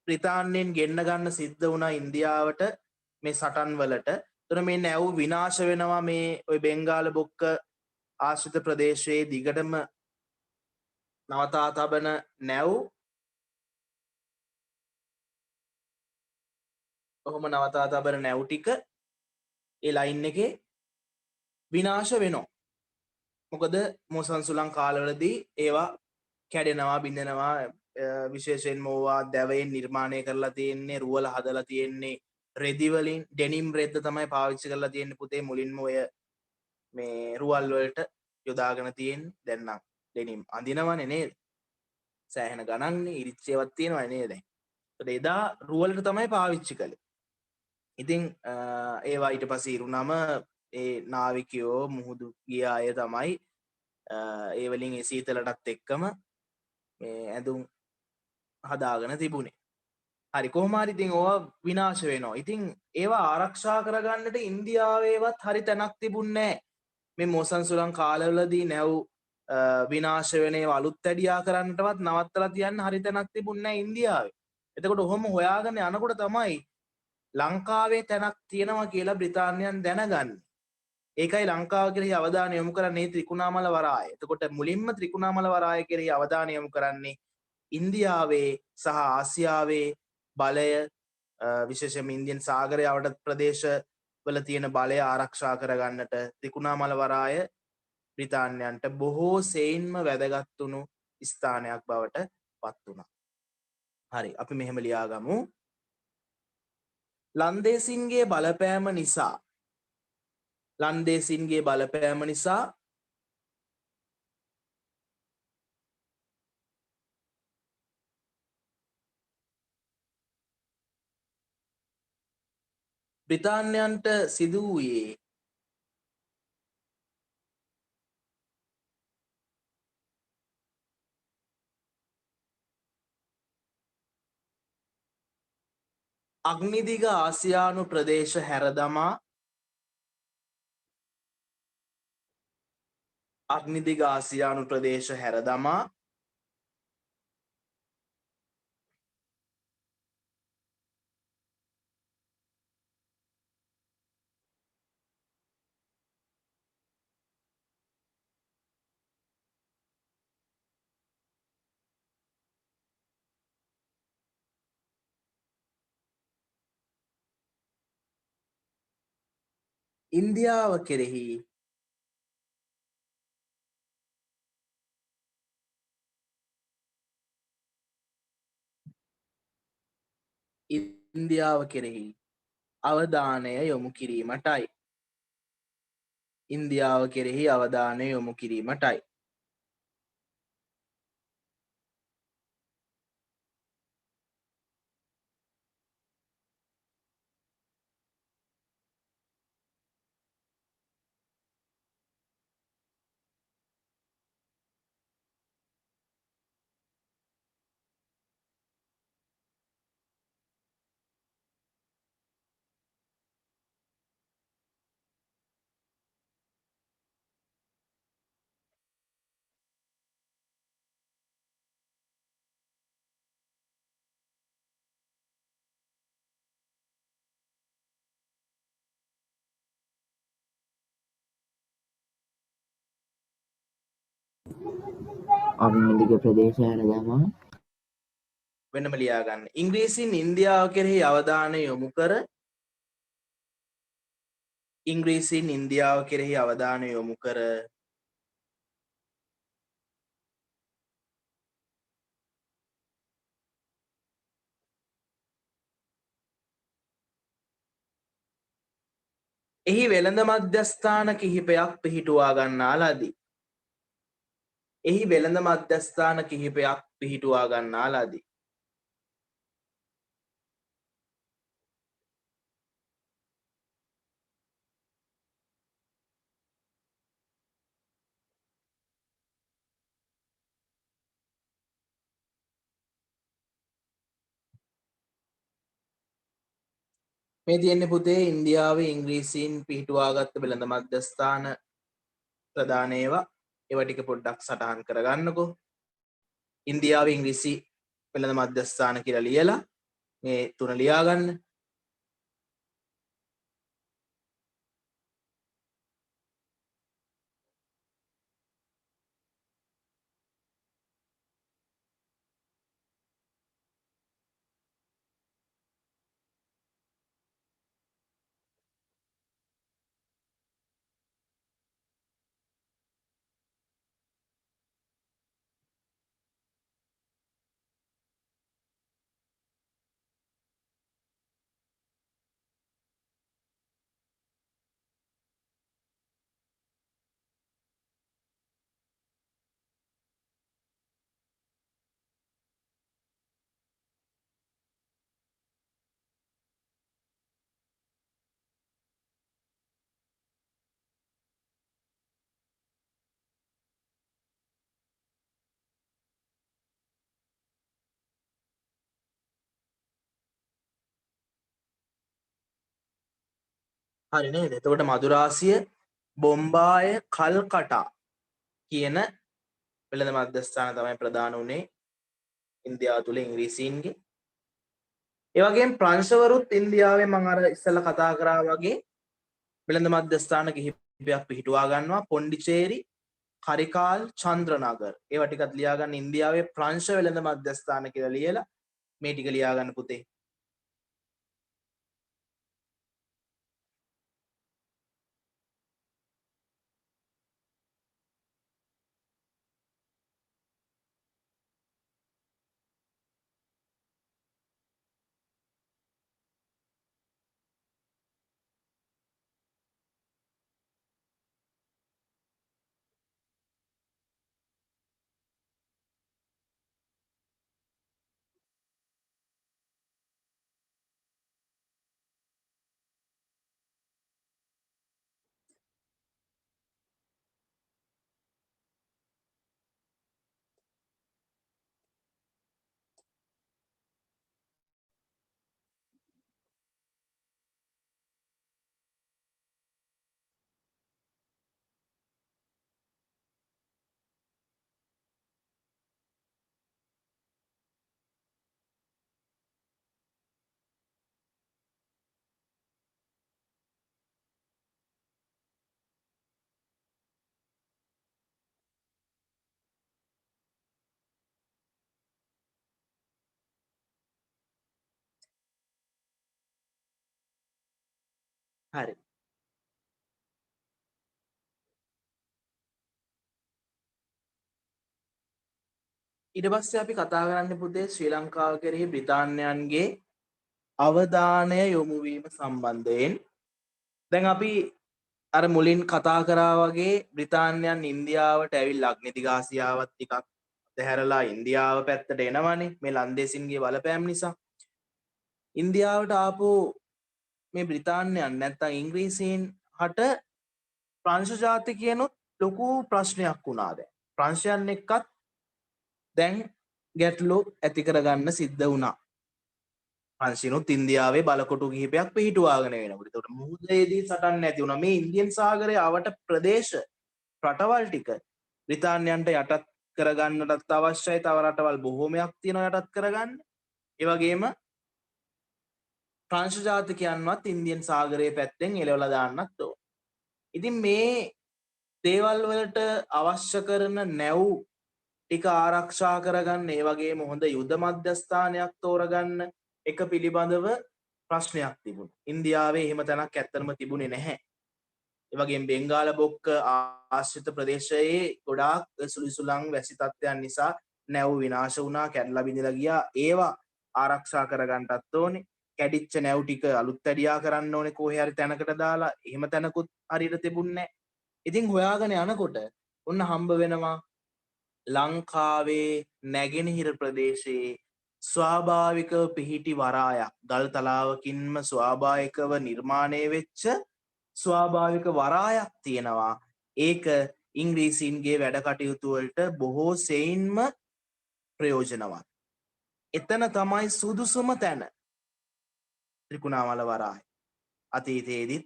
බ්‍රිතාන්‍යයෙන් ගෙන්න ගන්න සිද්ධ වුණා ඉන්දියාවට මේ සටන් වලට. එතකොට මේ නැව් විනාශ වෙනවා මේ ওই බෙන්ගාල බොක්ක ආශ්‍රිත ප්‍රදේශයේ දිගටම නවතා තබන නැව් ඔහොම නවතා තබන නැව් ටික ඒ ලයින් එකේ විනාශ වෙනවා. මොකද මොසන්සුලන් කාලවලදී ඒවා කැඩෙනවා බිඳෙනවා විශේෂයෙන් මොවා දැවයෙන් නිර්මාණය කරලා තියෙන්නේ රුවල හදලා තියෙන්නේ රෙදි වලින් ඩෙනිම් රෙද්ද තමයි පාවිච්චි කරලා තියෙන්නේ පුතේ මුලින්ම ඔය මේ රුවල් වලට යොදාගෙන තියෙන්නේ දැන් නම් ඩෙනිම් අඳිනවනේ නේද සෑහෙන ගණන්නේ ඉරිච්චේවත් තියෙනවා නේද දැන් ඒත් එදා රුවලට තමයි පාවිච්චි කළේ ඉතින් ඒවා ඊට පස්සේ ඉරුණම ඒ නාවිකයෝ මුහුදු ගිය අය තමයි ඒ වලින් ඒ සීතලටත් එක්කම මේ ඇඳුම් හදාගෙන තිබුණේ. හරි කොහොම හරි ඉතින් ඕවා විනාශ වෙනවා. ඉතින් ඒවා ආරක්ෂා කරගන්නට ඉන්දියාවේවත් හරි තැනක් තිබුණේ නැහැ. මේ මොසන්සුලන් කාලවලදී නැව් විනාශ වෙන ඒවා අලුත් වැඩියා කරන්නටවත් නවත්තලා තියන්න හරි තැනක් තිබුණේ නැහැ ඉන්දියාවේ. එතකොට ඔහොම හොයාගෙන යනකොට තමයි ලංකාවේ තැනක් තියෙනවා කියලා බ්‍රිතාන්‍යයන් දැනගන්නේ. ඒකයි ලංකාව කෙරෙහි අවධානය යොමු කරන්නේ ත්‍රිකුණාමල වරාය. එතකොට මුලින්ම ත්‍රිකුණාමල වරාය කෙරෙහි අවධානය යොමු කරන්නේ ඉන්දියාවේ සහ ආසියාවේ බලය විශේෂයෙන්ම ඉන්දියන් සාගරය යවට ප්‍රදේශවල තියෙන බලය ආරක්ෂා කරගන්නට ත්‍රිකුණාමල වරාය බ්‍රිතාන්‍යයන්ට බොහෝ සෙයින්ම වැදගත් වුණු ස්ථානයක් බවට පත් වුණා. හරි අපි මෙහෙම ලියාගමු. ලන්දේසින්ගේ බලපෑම නිසා ලන්දේසින්ගේ බලපෑම නිසා බ්‍රිතාන්‍යයන්ට සිදු වූයේ අග්නිදිග ආසියානු ප්‍රදේශ හැරදමා අග්නිදිග ආසියානු ප්‍රදේශ හැරදමා ඉන්දියාව කෙරෙහි ඉන්දියාව කෙරෙහි අවධානය යොමු කිරීමටයි. ඉන්දියාව කෙරෙහි අවධානය යොමු කිරීමටයි. අග්නිදිග ප්‍රදේශ හැරදමා වෙනම ලියා ගන්න. ඉංග්‍රීසින් ඉන්දියාව කෙරෙහි අවධානය යොමු කර ඉංග්‍රීසින් ඉන්දියාව කෙරෙහි අවධානය යොමු කර එහි වෙළඳ මධ්‍යස්ථාන කිහිපයක් පිහිටුවා ගන්නා ලදී. එහි වෙළඳ මධ්‍යස්ථාන කිහිපයක් පිහිටුවා ගන්නා ලදී. මේ තියෙන්නේ පුතේ ඉන්දියාවේ ඉංග්‍රීසීන් පිහිටුවාගත්ත වෙළඳ මධ්‍යස්ථාන ප්‍රධාන ඒවා. ඒවා ටික පොඩ්ඩක් සටහන් කරගන්නකෝ. ඉන්දියාවේ ඉංග්‍රීසි වෙළඳ මධ්‍යස්ථාන කියලා ලියලා මේ තුන ලියා ගන්න. හරි නේද? එතකොට මදුරාසිය, බොම්බාය, කල්කටා කියන වෙළඳ මධ්‍යස්ථාන තමයි ප්‍රධාන උනේ ඉන්දියාව තුල ඉංග්‍රීසීන්ගේ. ඒ වගේම ප්‍රංශවරුත් ඉන්දියාවේ මම අර ඉස්සෙල්ලා කතා කරා වගේ වෙළඳ මධ්‍යස්ථාන කිහිපයක් පිහිටුවා ගන්නවා. පොන්ඩිචේරි, කරිකාල්, චන්ද්‍රනගර්. ඒවා ටිකත් ලියා ගන්න. ඉන්දියාවේ ප්‍රංශ වෙළඳ මධ්‍යස්ථාන කියලා ලියලා මේ ටික ලියා ගන්න පුතේ. හරි. ඊට පස්සේ අපි කතා කරන්න පුතේ ශ්‍රී ලංකාව කෙරෙහි බ්‍රිතාන්‍යයන්ගේ අවධානය යොමු වීම සම්බන්ධයෙන්. දැන් අපි අර මුලින් කතා කරා වගේ බ්‍රිතාන්‍යයන් ඉන්දියාවට ඇවිල්ලා අග්නිදිගාසියාවත් ටිකක් අතහැරලා ඉන්දියාව පැත්තට එනවනේ මේ ලන්දේසින්ගේ බලපෑම් නිසා. ඉන්දියාවට ආපු මේ බ්‍රිතාන්‍යයන් නැත්තම් ඉංග්‍රීසීන් හට ප්‍රංශ ජාතිකයනුත් ලොකු ප්‍රශ්නයක් වුණා දැන්. ප්‍රංශයන් එක්කත් දැන් ගැටලු ඇති කරගන්න සිද්ධ වුණා. ප්‍රංශිනුත් ඉන්දියාවේ බලකොටු කිහිපයක් පිහිටුවාගෙන වෙනකොට. ඒකට මුහුදේදී සටන් නැති වුණා. මේ ඉන්දියන් සාගරයේ අවට ප්‍රදේශ රටවල් ටික බ්‍රිතාන්‍යයන්ට යටත් කරගන්නටත් අවශ්‍යයි. තව රටවල් බොහෝමයක් තියෙනවා යටත් කරගන්න. ඒ වගේම ප්‍රංශ ජාතිකයන්වත් ඉන්දියන් සාගරයේ පැත්තෙන් එලවලා දාන්නත් ඕන. ඉතින් මේ දේවල් වලට අවශ්‍ය කරන නැව් ටික ආරක්ෂා කරගන්න ඒ වගේම හොඳ යුද මධ්‍යස්ථානයක් තෝරගන්න එක පිළිබඳව ප්‍රශ්නයක් තිබුණා. ඉන්දියාවේ එහෙම තැනක් ඇත්තටම තිබුණේ නැහැ. ඒ වගේම බෙන්ගාල බොක්ක ආශ්‍රිත ප්‍රදේශයේ ගොඩාක් සුළුසුලං වැසි තත්ත්වයන් නිසා නැව් විනාශ වුණා, කැඩලා බිඳලා ගියා. ඒවා ආරක්ෂා කරගන්නටත් ඕනේ. කැඩිච්ච නැව් ටික අලුත් වැඩියා කරන්න ඕනේ කොහේ හරි තැනකට දාලා. එහෙම තැනකුත් හරියට තිබුණේ නැහැ. ඉතින් හොයාගෙන යනකොට ඔන්න හම්බ වෙනවා ලංකාවේ නැගෙනහිර ප්‍රදේශයේ ස්වාභාවිකව පිහිටි වරායක් ගල් තලාවකින්ම ස්වාභාවිකව නිර්මාණය වෙච්ච ස්වාභාවික වරායක් තියෙනවා. ඒක ඉංග්‍රීසීන්ගේ වැඩ කටයුතු වලට බොහෝ සෙයින්ම ප්‍රයෝජනවත්. එතන තමයි සුදුසුම තැන ත්‍රිකුණාමල වරාය. අතීතයේදීත්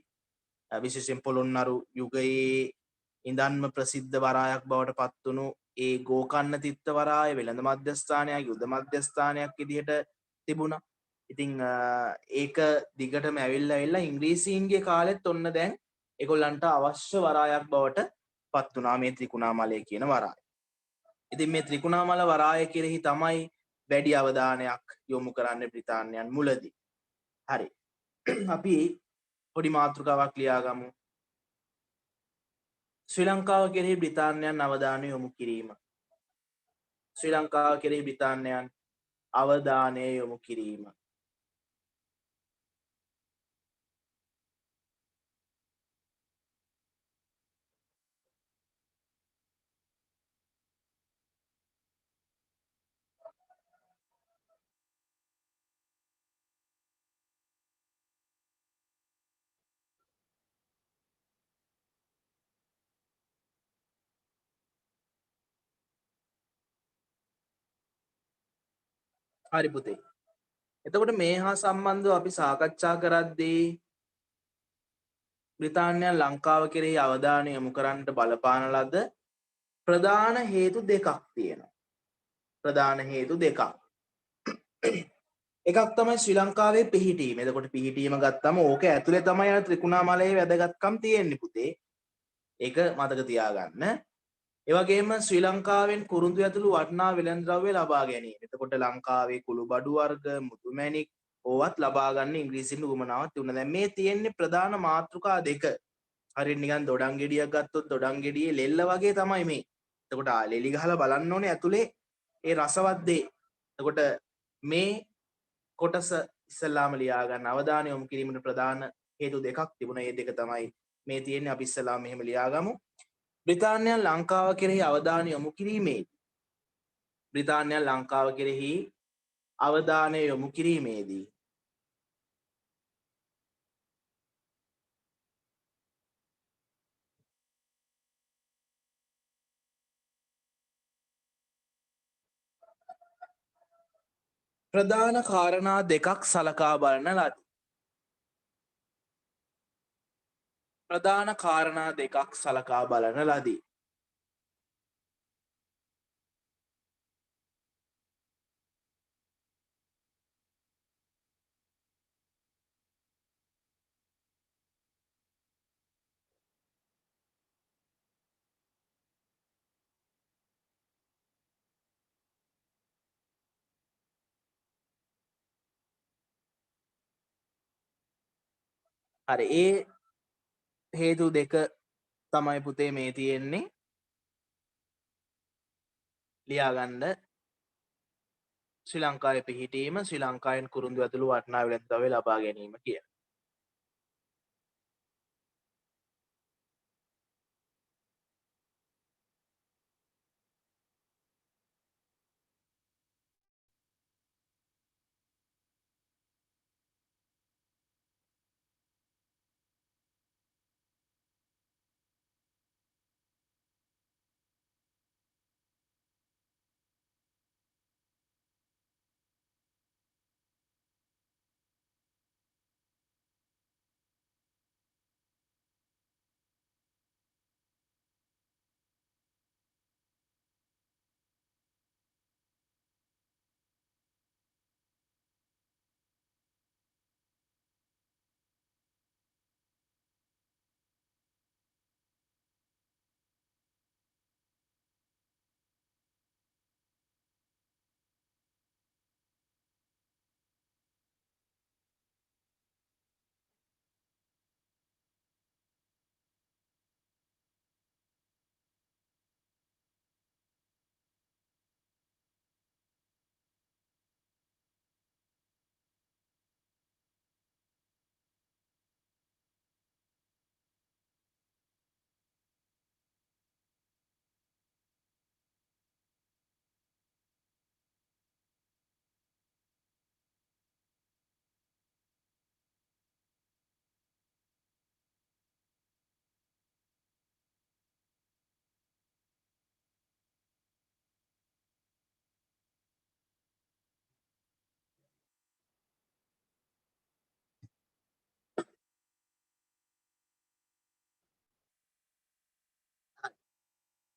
විශේෂයෙන් පොළොන්නරු යුගයේ ඉඳන්ම ප්‍රසිද්ධ වරායක් බවට පත්වුණු ඒ ගෝකන්න තිත්ත වරාය වෙළඳ මධ්‍යස්ථානයක් යුද මධ්‍යස්ථානයක් විදිහට තිබුණා. ඉතින් ඒක දිගටම ඇවිල්ලා ඉංග්‍රීසීන්ගේ කාලෙත් ඔන්න දැන් ඒගොල්ලන්ට අවශ්‍ය වරායක් බවට පත් වුණා මේ ත්‍රිකුණාමලය කියන වරාය. ඉතින් මේ ත්‍රිකුණාමල වරාය කෙරෙහි තමයි වැඩි අවධානයක් යොමු කරන්න බ්‍රිතාන්‍යයන් මුලදී. හරි. අපි පොඩි මාතෘකාවක් ලියාගමු. ශ්‍රී ලංකාව කෙරෙහි බ්‍රිතාන්‍යයන් අවධානය යොමු කිරීම. ශ්‍රී ලංකාව කෙරෙහි බ්‍රිතාන්‍යයන් අවධානය යොමු කිරීම. හරි පුතේ. එතකොට මේ හා සම්බන්ධව අපි සාකච්ඡා කරද්දී බ්‍රිතාන්‍යයන් ලංකාව කෙරෙහි අවධානය යොමු කරන්නට බලපාන ලද ප්‍රධාන හේතු දෙකක් තියෙනවා. ප්‍රධාන හේතු දෙකක්. එකක් තමයි ශ්‍රී ලංකාවේ පිහිටීම. එතකොට පිහිටීම ගත්තම ඕක ඇතුලේ තමයි අර ත්‍රිකුණාමලයේ වැදගත්කම් තියෙන්නේ පුතේ. ඒක මතක තියාගන්න. ඒ වගේම ශ්‍රී ලංකාවෙන් කුරුඳු ඇතුළු වටිනා වෙළඳ ලබා ගැනීම. එතකොට ලංකාවේ කුළු බඩු වර්ග, මුතුමැණික් ඕවත් ලබා ගන්න ඉංග්‍රීසියෙන් උවමනාවක් තිබුණා. දැන් මේ තියෙන්නේ ප්‍රධාන මාතෘකා දෙක. හරියට නිකන් දොඩම් ගෙඩියක් ගත්තොත් දොඩම් ගෙඩියේ ලෙල්ල වගේ තමයි මේ. එතකොට ලෙලි ගහලා බලන්න ඕනේ ඇතුලේ ඒ රසවත් දේ. එතකොට මේ කොටස ඉස්සල්ලාම ලියා ගන්න අවධානය යොමු කිරීමට ප්‍රධාන හේතු දෙකක් තිබුණා. මේ දෙක තමයි මේ තියෙන්නේ. අපි ඉස්සල්ලාම මෙහෙම ලියාගමු. බ්‍රිතාන්‍යයන් ලංකාව කෙරෙහි අවධානය යොමු කිරීමේදී බ්‍රිතාන්‍යයන් ලංකාව කෙරෙහි අවධානය යොමු කිරීමේදී ප්‍රධාන කාරණා දෙකක් සලකා බලන ලදී. ප්‍රධාන කාරණා දෙකක් සලකා බලන ලදී. හරි. හේතු දෙක තමයි පුතේ මේ තියෙන්නේ ලියාගන්න. ශ්‍රී ලංකාවේ පිහිටීම ශ්‍රී ලංකාවෙන් කුරුඳු ඇතුළු වටිනා වෙළඳ ද්‍රව්‍ය ලබා ගැනීම කිය.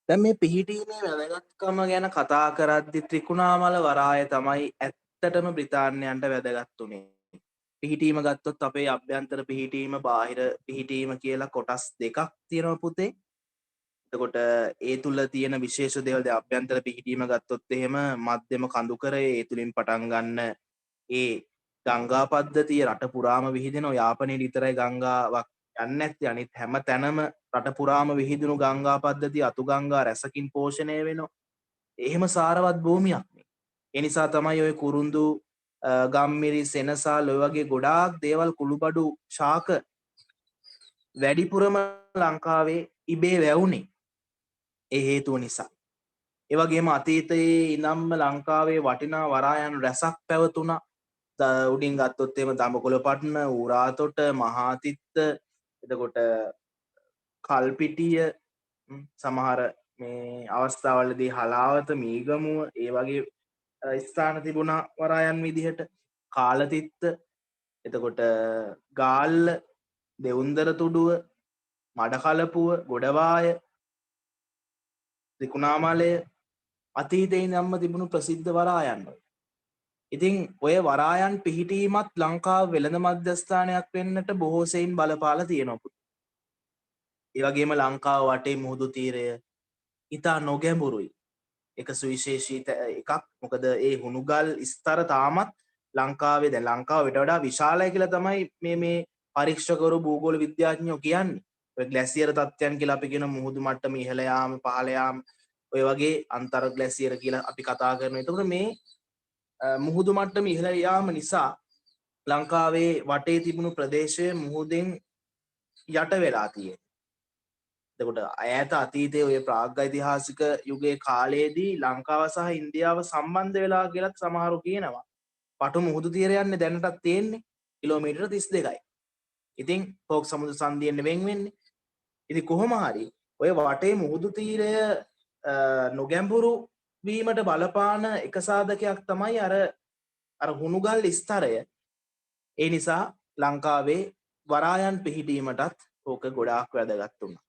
දැන් මේ පිහිටීමේ වැදගත්කම ගැන කතා කරද්දි ත්‍රිකුණාමල වරාය තමයි ඇත්තටම බ්‍රිතාන්‍යයන්ට වැදගත් උනේ. පිහිටීම ගත්තොත් අපේ අභ්‍යන්තර පිහිටීම බාහිර පිහිටීම කියලා කොටස් දෙකක් තියෙනවා පුතේ. එතකොට ඒ තුල තියෙන විශේෂ දේවල් දැන් අභ්‍යන්තර පිහිටීම ගත්තොත් එහෙම මධ්‍යම කඳුකරය ඒ තුලින් පටන් ගන්න ඒ ගංගා පද්ධතිය රට පුරාම විහිදෙනවා. යාපනයේ විතරයි ගංගාවක් යන්නේ නැත්තේ. අනිත් හැම තැනම රට පුරාම විහිදුණු ගංගා පද්ධතිය අතු ගංගා රැසකින් පෝෂණය වෙනවා. එහෙම සාරවත් භූමියක් මේ. ඒ නිසා තමයි ඔය කුරුඳු ගම්මිරි සෙනසාල් ඔය වගේ ගොඩාක් දේවල් කුළුබඩු ශාක වැඩිපුරම ලංකාවේ ඉබේ වැවුනේ ඒ හේතුව නිසා. ඒ වගේම අතීතයේ ඉඳන්ම ලංකාවේ වටිනා වරායන් රැසක් පැවතුණා. උඩින් ගත්තොත් එහෙම දඹකොළපට්න, ඌරාතොට, මහාතිත්ත, එතකොට කල්පිටිය, සමහර මේ අවස්ථාවලදී හලාවත, මීගමුව ඒ වගේ ස්ථාන තිබුණා වරායන් විදිහට. කාලතිත්ත, එතකොට ගාල්ල, දෙවුන්දර තුඩුව, මඩකලපුව, ගොඩවාය, ත්‍රිකුණාමලය අතීතයේ ඉඳන්ම තිබුණු ප්‍රසිද්ධ වරායන්. ඉතින් ඔය වරායන් පිහිටීමත් ලංකාව වෙළඳ මධ්‍යස්ථානයක් වෙන්නට බොහෝ සෙයින් බලපාලා තියෙනවා. ඒ වගේම ලංකාව වටේ මුහුදු තීරය ඉතා නොගැඹුරුයි. එක සුවිශේෂී එකක්. මොකද ඒ හුණුගල් ස්තර තාමත් ලංකාවේ දැන් ලංකාව ඊට වඩා විශාලයි කියලා තමයි මේ පරීක්ෂකවරු භූගෝල විද්‍යාඥයෝ කියන්නේ. ඔය ග්ලැසියර් තත්ත්වයන් කියලා අපි කියන මුහුදු මට්ටම ඉහළ යාම පහළ යාම ඔය වගේ අන්තර් ග්ලැසියර් කියලා අපි කතා කරනවා. එතකොට මේ මුහුදු මට්ටම ඉහළ යාම නිසා ලංකාවේ වටේ තිබුණු ප්‍රදේශය මුහුදෙන් යට වෙලා තියෙනවා. එතකොට ඈත අතීතයේ ඔය ප්‍රාග්ඓතිහාසික යුගයේ කාලයේදී ලංකාව සහ ඉන්දියාව සම්බන්ධ වෙලා කියලාත් සමහරු කියනවා. පටු මුහුදු තීරය යන්නේ දැනටත් තියෙන්නේ කිලෝමීටර 32යි. ඉතින් ෆෝක් සමුද්‍ර සංධියෙන් වෙන් වෙන්නේ. ඉතින් කොහොම හරි ඔය වටේ මුහුදු තීරය නොගැඹුරු වීමට බලපාන එක සාධකයක් තමයි අර හුණුගල් ස්තරය. ඒ නිසා ලංකාවේ වරායන් පිහිටීමටත් ඕක ගොඩාක් වැදගත් වුණා.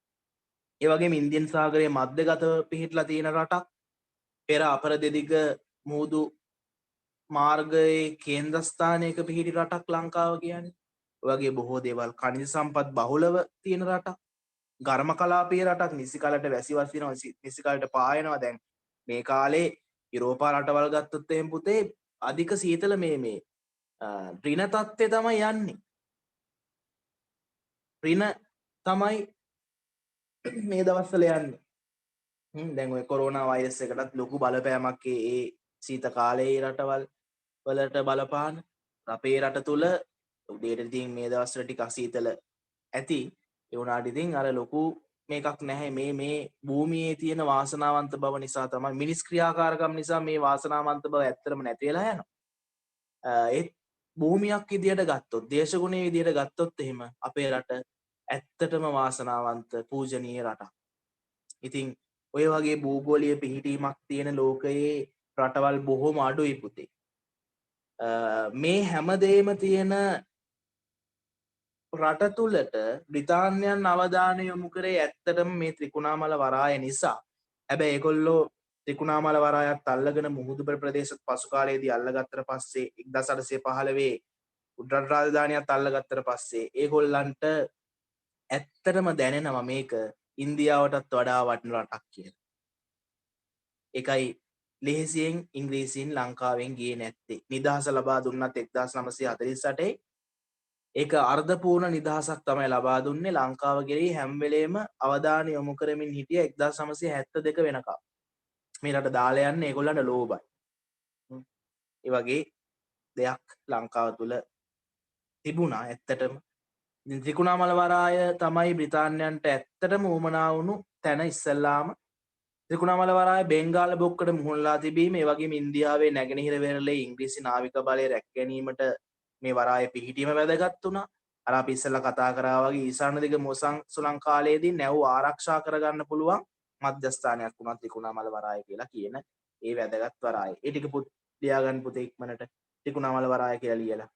ඒ වගේම ඉන්දියන් සාගරයේ මධ්‍යගතව පිහිටලා තියෙන රටක්. පෙර අපර දෙදිග මුහුදු මාර්ගයේ කේන්ද්‍රස්ථානයක පිහිටි රටක් ලංකාව කියන්නේ. ඔය වගේ බොහෝ දේවල් ඛනිජ සම්පත් බහුලව තියෙන රටක්. ඝර්ම කලාපීය රටක්. නිසි කලට වැසි වසිනවා, නිසි කලට පායනවා. දැන් මේ කාලේ යුරෝපා රටවල් ගත්තොත් එහෙම පුතේ අධික සීතල මේ ඍණ තත්ත්වය තමයි යන්නේ. ඍණ තමයි මේ දවස්වල යන්නේ. දැන් ඔය කොරෝනා වෛරස් එකටත් ලොකු බලපෑමක් ඒ සීත කාලයේ රටවල් වලට බලපාන. අපේ රට තුල උදේට ඉතින් මේ දවස්වල ටිකක් සීතල ඇති. ඒ වුණාට ඉතින් අර ලොකු මේකක් නැහැ. මේ භූමියේ තියෙන වාසනාවන්ත බව නිසා තමයි මිනිස් ක්‍රියාකාරකම් නිසා මේ වාසනාවන්ත බව ඇත්තටම නැති වෙලා යනවා. ඒත් භූමියක් විදියට ගත්තොත් දේශගුණයේ විදියට ගත්තොත් එහෙම අපේ රට ඇත්තටම වාසනාවන්ත පූජනීය රටක්. ඉතින් ඔය වගේ භූගෝලීය පිහිටීමක් තියෙන ලෝකයේ රටවල් බොහොම අඩුයි පුතේ. මේ හැමදේම තියෙන රට තුළට බ්‍රිතාන්‍යයන් අවධානය යොමු කරේ ඇත්තටම මේ ත්‍රිකුණාමල වරාය නිසා. හැබැයි ඒගොල්ලෝ ත්‍රිකුණාමල වරායත් අල්ලගෙන මුහුදුබර ප්‍රදේශත් පසු කාලයේදී අල්ලගත්තට පස්සේ 1815 උඩරට රාජධානියත් අල්ලගත්තට පස්සේ ඒගොල්ලන්ට ඇත්තටම දැනෙනවා මේක ඉන්දියාවටත් වඩා වටින රටක් කියලා. ඒකයි ලෙහෙසියෙන් ඉංග්‍රීසීන් ලංකාවෙන් ගියේ නැත්තේ. නිදහස ලබා දුන්නත් 1948 ඒක අර්ධපූර්ණ නිදහසක් තමයි ලබා දුන්නේ. ලංකාව කෙරෙහි හැම වෙලේම අවධානය යොමු කරමින් හිටිය 1972 වෙනකම්. මේ රට දාලා යන්නේ ඒගොල්ලන්ට ලෝභයි. ඒ වගේ දෙයක් ලංකාව තුල තිබුණා ඇත්තටම. ත්‍රිකුණාමල වරාය තමයි බ්‍රිතාන්‍යයන්ට ඇත්තටම උවමනා වුණු තැන ඉස්සල්ලාම. ත්‍රිකුණාමල වරාය බෙන්ගාල බොක්කට මුහුණලා තිබීම, ඒ වගේම ඉන්දියාවේ නැගෙනහිර වෙරළේ ඉංග්‍රීසි නාවික බලය රැක ගැනීමට මේ වරාය පිහිටීම වැදගත් වුණා. අර අපි ඉස්සෙල්ලා කතා කරා වගේ ඊසාන දිග මොසන් සුලං කාලයේදී නැව් ආරක්ෂා කරගන්න පුළුවන් මධ්‍යස්ථානයක් වුණා ත්‍රිකුණාමල වරාය කියලා කියන ඒ වැදගත් වරාය. ඒ ටික ලියා ගන්න පුතේ ඉක්මනට ත්‍රිකුණාමල වරාය කියලා ලියලා.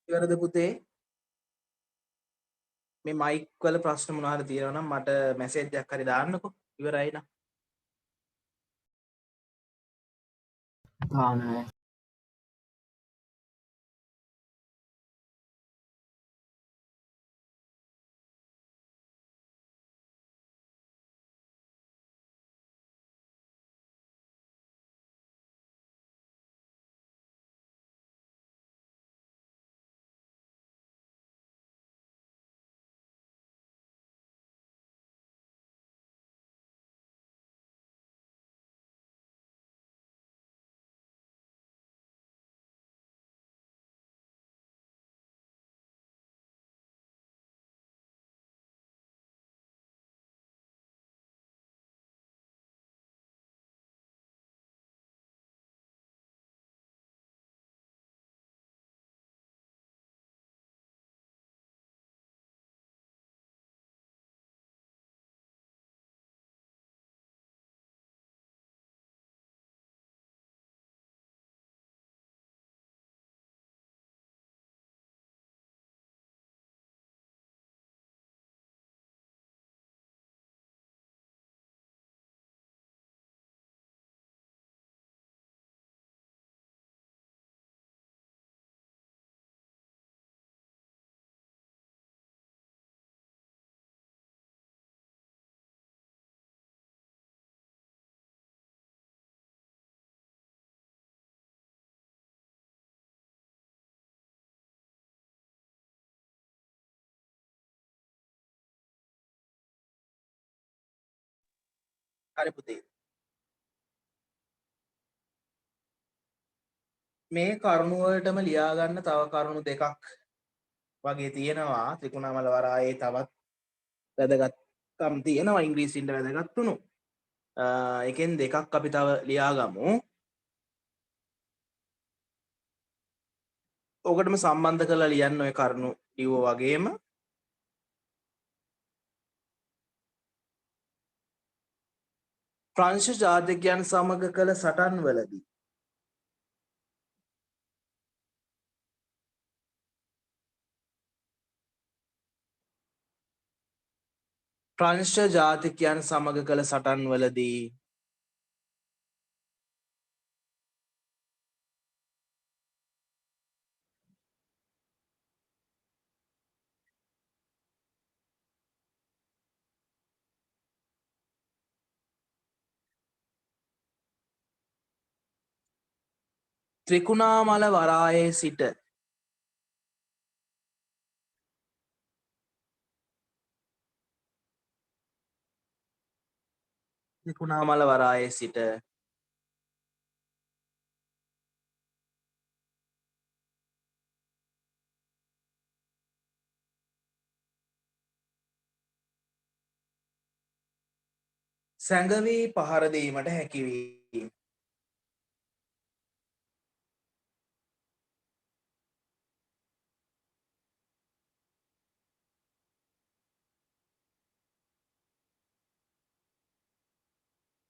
ඉවරද පුතේ? මේ මයික් වල ප්‍රශ්න මොනවාද තියෙනවා නම් මට මැසේජ් එකක් හරි දාන්නකෝ. ඉවරයි නම්. තාම නෑ. හරි පුතේ. මේ කරුණු වලටම ලියා ගන්න තව කරුණු දෙකක් වගේ තියෙනවා ත්‍රිකුණාමල වරායේ තවත් වැදගත්කම් තියෙනවා ඉංග්‍රීසියෙන්ද වැදගත් වුණු. එකෙන් දෙකක් අපි තව ලියා ගමු. ඔකටම සම්බන්ධ කරලා ලියන්න ඔය කරුණු ලිව්වා වගේම ප්‍රංශ ජාතිකයන් සමග කළ සටන්වලදී ප්‍රංශ ජාතිකයන් සමග කළ සටන්වලදී ත්‍රිකුණාමල වරායේ සිට ත්‍රිකුණාමල වරායේ සිට සැඟවී පහර දීමට හැකි වීම.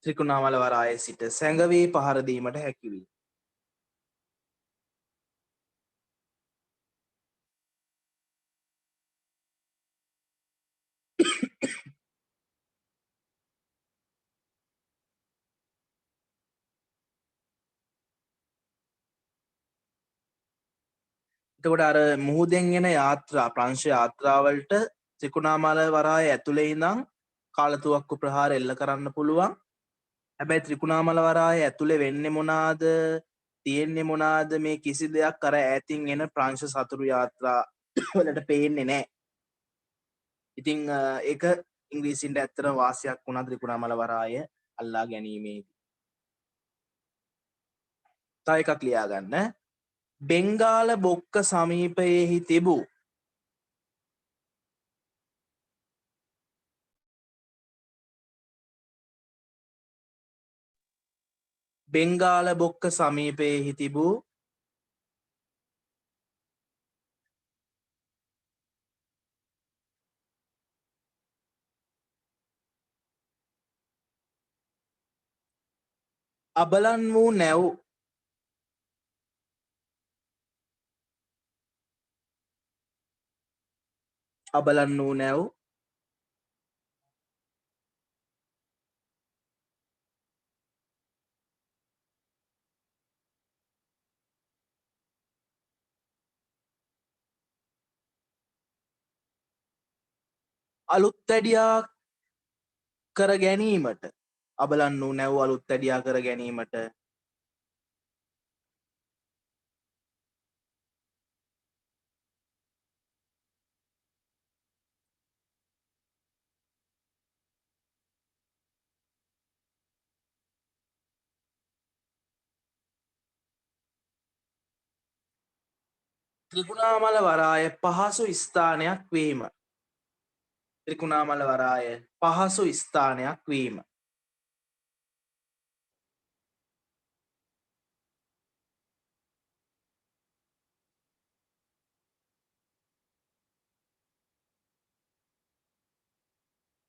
ත්‍රිකුණාමල වරායේ සිට සැඟවී පහර දීමට හැකි වීම. එතකොට අර මුහුදෙන් එන යාත්‍රා ප්‍රංශ යාත්‍රාවලට ත්‍රිකුණාමල වරායේ ඇතුලේ ඉඳන් කාලතුවක්කු ප්‍රහාර එල්ල කරන්න පුළුවන්. හැබැයි ත්‍රිකුණාමල වරායේ ඇතුලේ වෙන්නේ මොනවාද? තියෙන්නේ මොනවාද? මේ කිසි දෙයක් අර ඈතින් එන ප්‍රංශ සතුරු යාත්‍රා වලට පේන්නේ නැහැ. ඉතින් ඒක ඉංග්‍රීසින්ට ඇත්තට වාසියක් වුණා ත්‍රිකුණාමල වරාය අල්ලා ගැනීමේදී. තව එකක් ලියා ගන්න. බෙන්ගාල බොක්ක සමීපයෙහි තිබූ බෙන්ගාල බොක්ක සමීපයෙහි තිබූ අබලන් වූ නැව් අබලන් වූ නැව් අලුත්තැඩියා කර ගැනීමට අබලන් වූ නැව් අලුත්තැඩියා කර ගැනීමට ත්‍රිකුණාමල වරාය පහසු ස්ථානයක් වීම. ත්‍රිකුණාමල වරාය පහසු ස්ථානයක් වීම.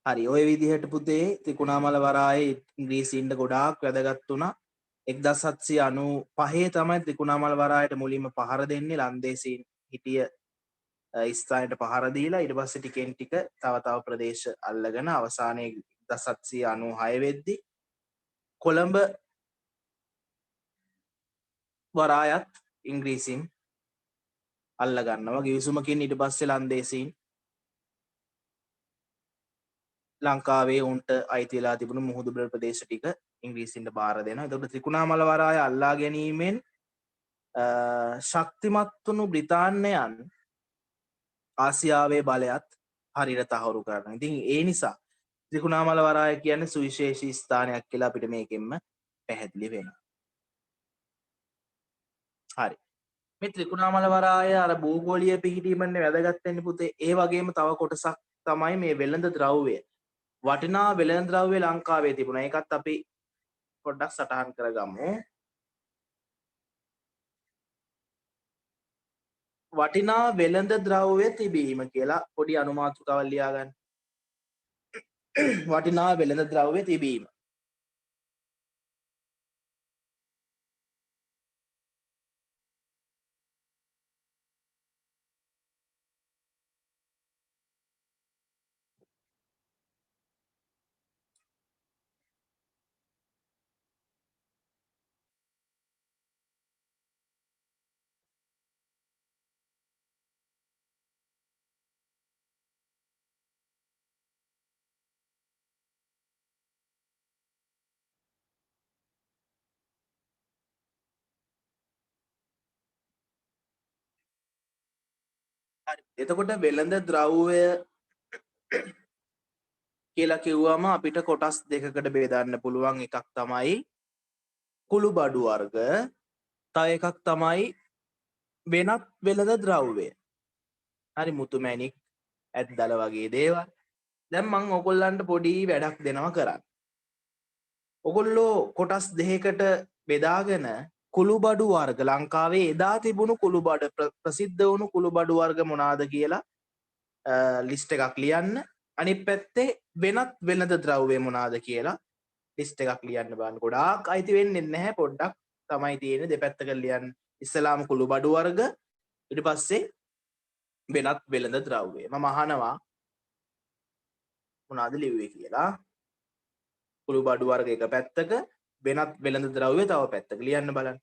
හරි ඔය විදිහට පුතේ ත්‍රිකුණාමල වරායේ ඉංග්‍රීසින්ට ගොඩාක් වැදගත් වුණා. 1795 තමයි ත්‍රිකුණාමල වරායට මුලින්ම පහර දෙන්නේ ලන්දේසීන් හිටිය ස්ථානයට පහර දීලා ඊට පස්සේ ටිකෙන් ටික තව තව ප්‍රදේශ අල්ලගෙන අවසානයේ 1796 වෙද්දී කොළඹ වරායත් ඉංග්‍රීසින් අල්ල ගන්නවා. ගිවිසුමකින් ඊට පස්සේ ලන්දේසීන් ලංකාවේ උන්ට අයිති වෙලා තිබුණු මුහුදු බෙල ප්‍රදේශ ටික ඉංග්‍රීසින්ට බාර දෙනවා. එතකොට ත්‍රිකුණාමල වරාය අල්ලා ගැනීමෙන් ශක්තිමත් වුණු බ්‍රිතාන්‍යයන් ආසියාවේ බලයත් හරියට තහවුරු කරනවා. ඉතින් ඒ නිසා ත්‍රිකුණාමල වරාය කියන්නේ සුවිශේෂී ස්ථානයක් කියලා අපිට මේකෙන්ම පැහැදිලි වෙනවා. හරි. මේ ත්‍රිකුණාමල වරාය අර භූගෝලීය පිහිටීමනේ වැදගත් වෙන්නේ පුතේ. ඒ වගේම තව කොටසක් තමයි මේ වෙළඳ ද්‍රව්‍ය. වටිනා වෙළඳ ද්‍රව්‍ය ලංකාවේ තිබුණා. ඒකත් අපි පොඩ්ඩක් සටහන් කරගමු. වටිනා වෙළඳ ද්‍රව්‍ය තිබීම කියලා පොඩි අනුමාතෘකාවක් ලියා ගන්න. වටිනා වෙළඳ ද්‍රව්‍ය තිබීම. හරි. එතකොට වෙළඳ ද්‍රව්‍ය කියලා කිව්වම අපිට කොටස් දෙකකට බෙදන්න පුළුවන්. එකක් තමයි කුළු බඩු වර්ග, තව එකක් තමයි වෙනත් වෙළඳ ද්‍රව්‍ය. හරි, මුතු මැණික්, ඇත්දල වගේ දේවල්. දැන් මම ඔයගොල්ලන්ට පොඩි වැඩක් දෙනවා කරන්න. ඔයගොල්ලෝ කොටස් දෙකකට බෙදාගෙන කුළු බඩු වර්ග ලංකාවේ එදා තිබුණු කුළු බඩ ප්‍රසිද්ධ වුණු කුළු බඩු වර්ග මොනවාද කියලා ලිස්ට් එකක් ලියන්න. අනිත් පැත්තේ වෙනත් වෙළඳ ද්‍රව්‍ය මොනවාද කියලා ලිස්ට් එකක් ලියන්න බලන්න. ගොඩාක් අයිති වෙන්නේ නැහැ, පොඩ්ඩක් තමයි තියෙන්නේ. දෙපැත්තක ලියන්න. ඉස්ලාම කුළු බඩු වර්ග, ඊට පස්සේ වෙනත් වෙළඳ ද්‍රව්‍ය. මම අහනවා මොනවාද ලිව්වේ කියලා. කුළු බඩු වර්ග එක පැත්තක, වෙනත් වෙළඳ ද්‍රව්‍ය තව පැත්තක ලියන්න බලන්න.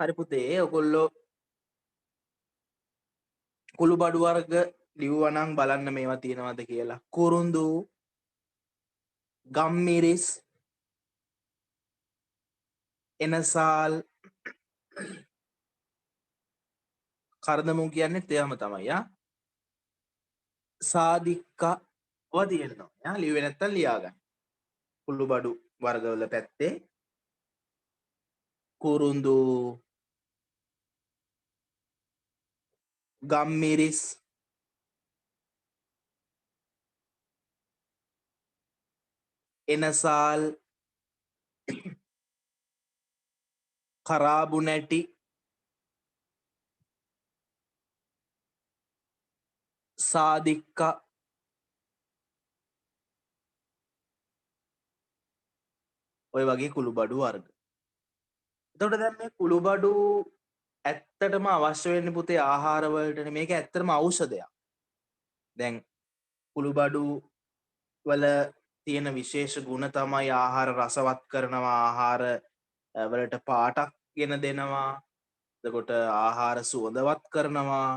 හරි පුතේ ඔයගොල්ලෝ කුළු බඩු වර්ග ලිව්වා නම් බලන්න මේවා තියෙනවද කියලා. කුරුඳු, ගම්මිරිස්, එනසාල්, කරදමුන් කියන්නේත් එයාම තමයි යා. සාදික්කා ඔය තියෙනවා. යා ලිව්වේ නැත්තම් ලියා ගන්න. කුළු බඩු වර්ගවල පැත්තේ කුරුඳු, ගම්මිරිස්, එනසාල්, කරාබු නැටි, සාදික්කා, ඔය වගේ කුළු බඩු වර්ග. එතකොට දැන් මේ කුළු බඩු ඇත්තටම අවශ්‍ය වෙන්නේ පුතේ ආහාර වලටනේ. මේක ඇත්තටම ඖෂධයක්. දැන් කුළු බඩු වල තියෙන විශේෂ ගුණ තමයි ආහාර රසවත් කරනවා, ආහාර වලට පාටක් ගෙන දෙනවා. එතකොට ආහාර සුවඳවත් කරනවා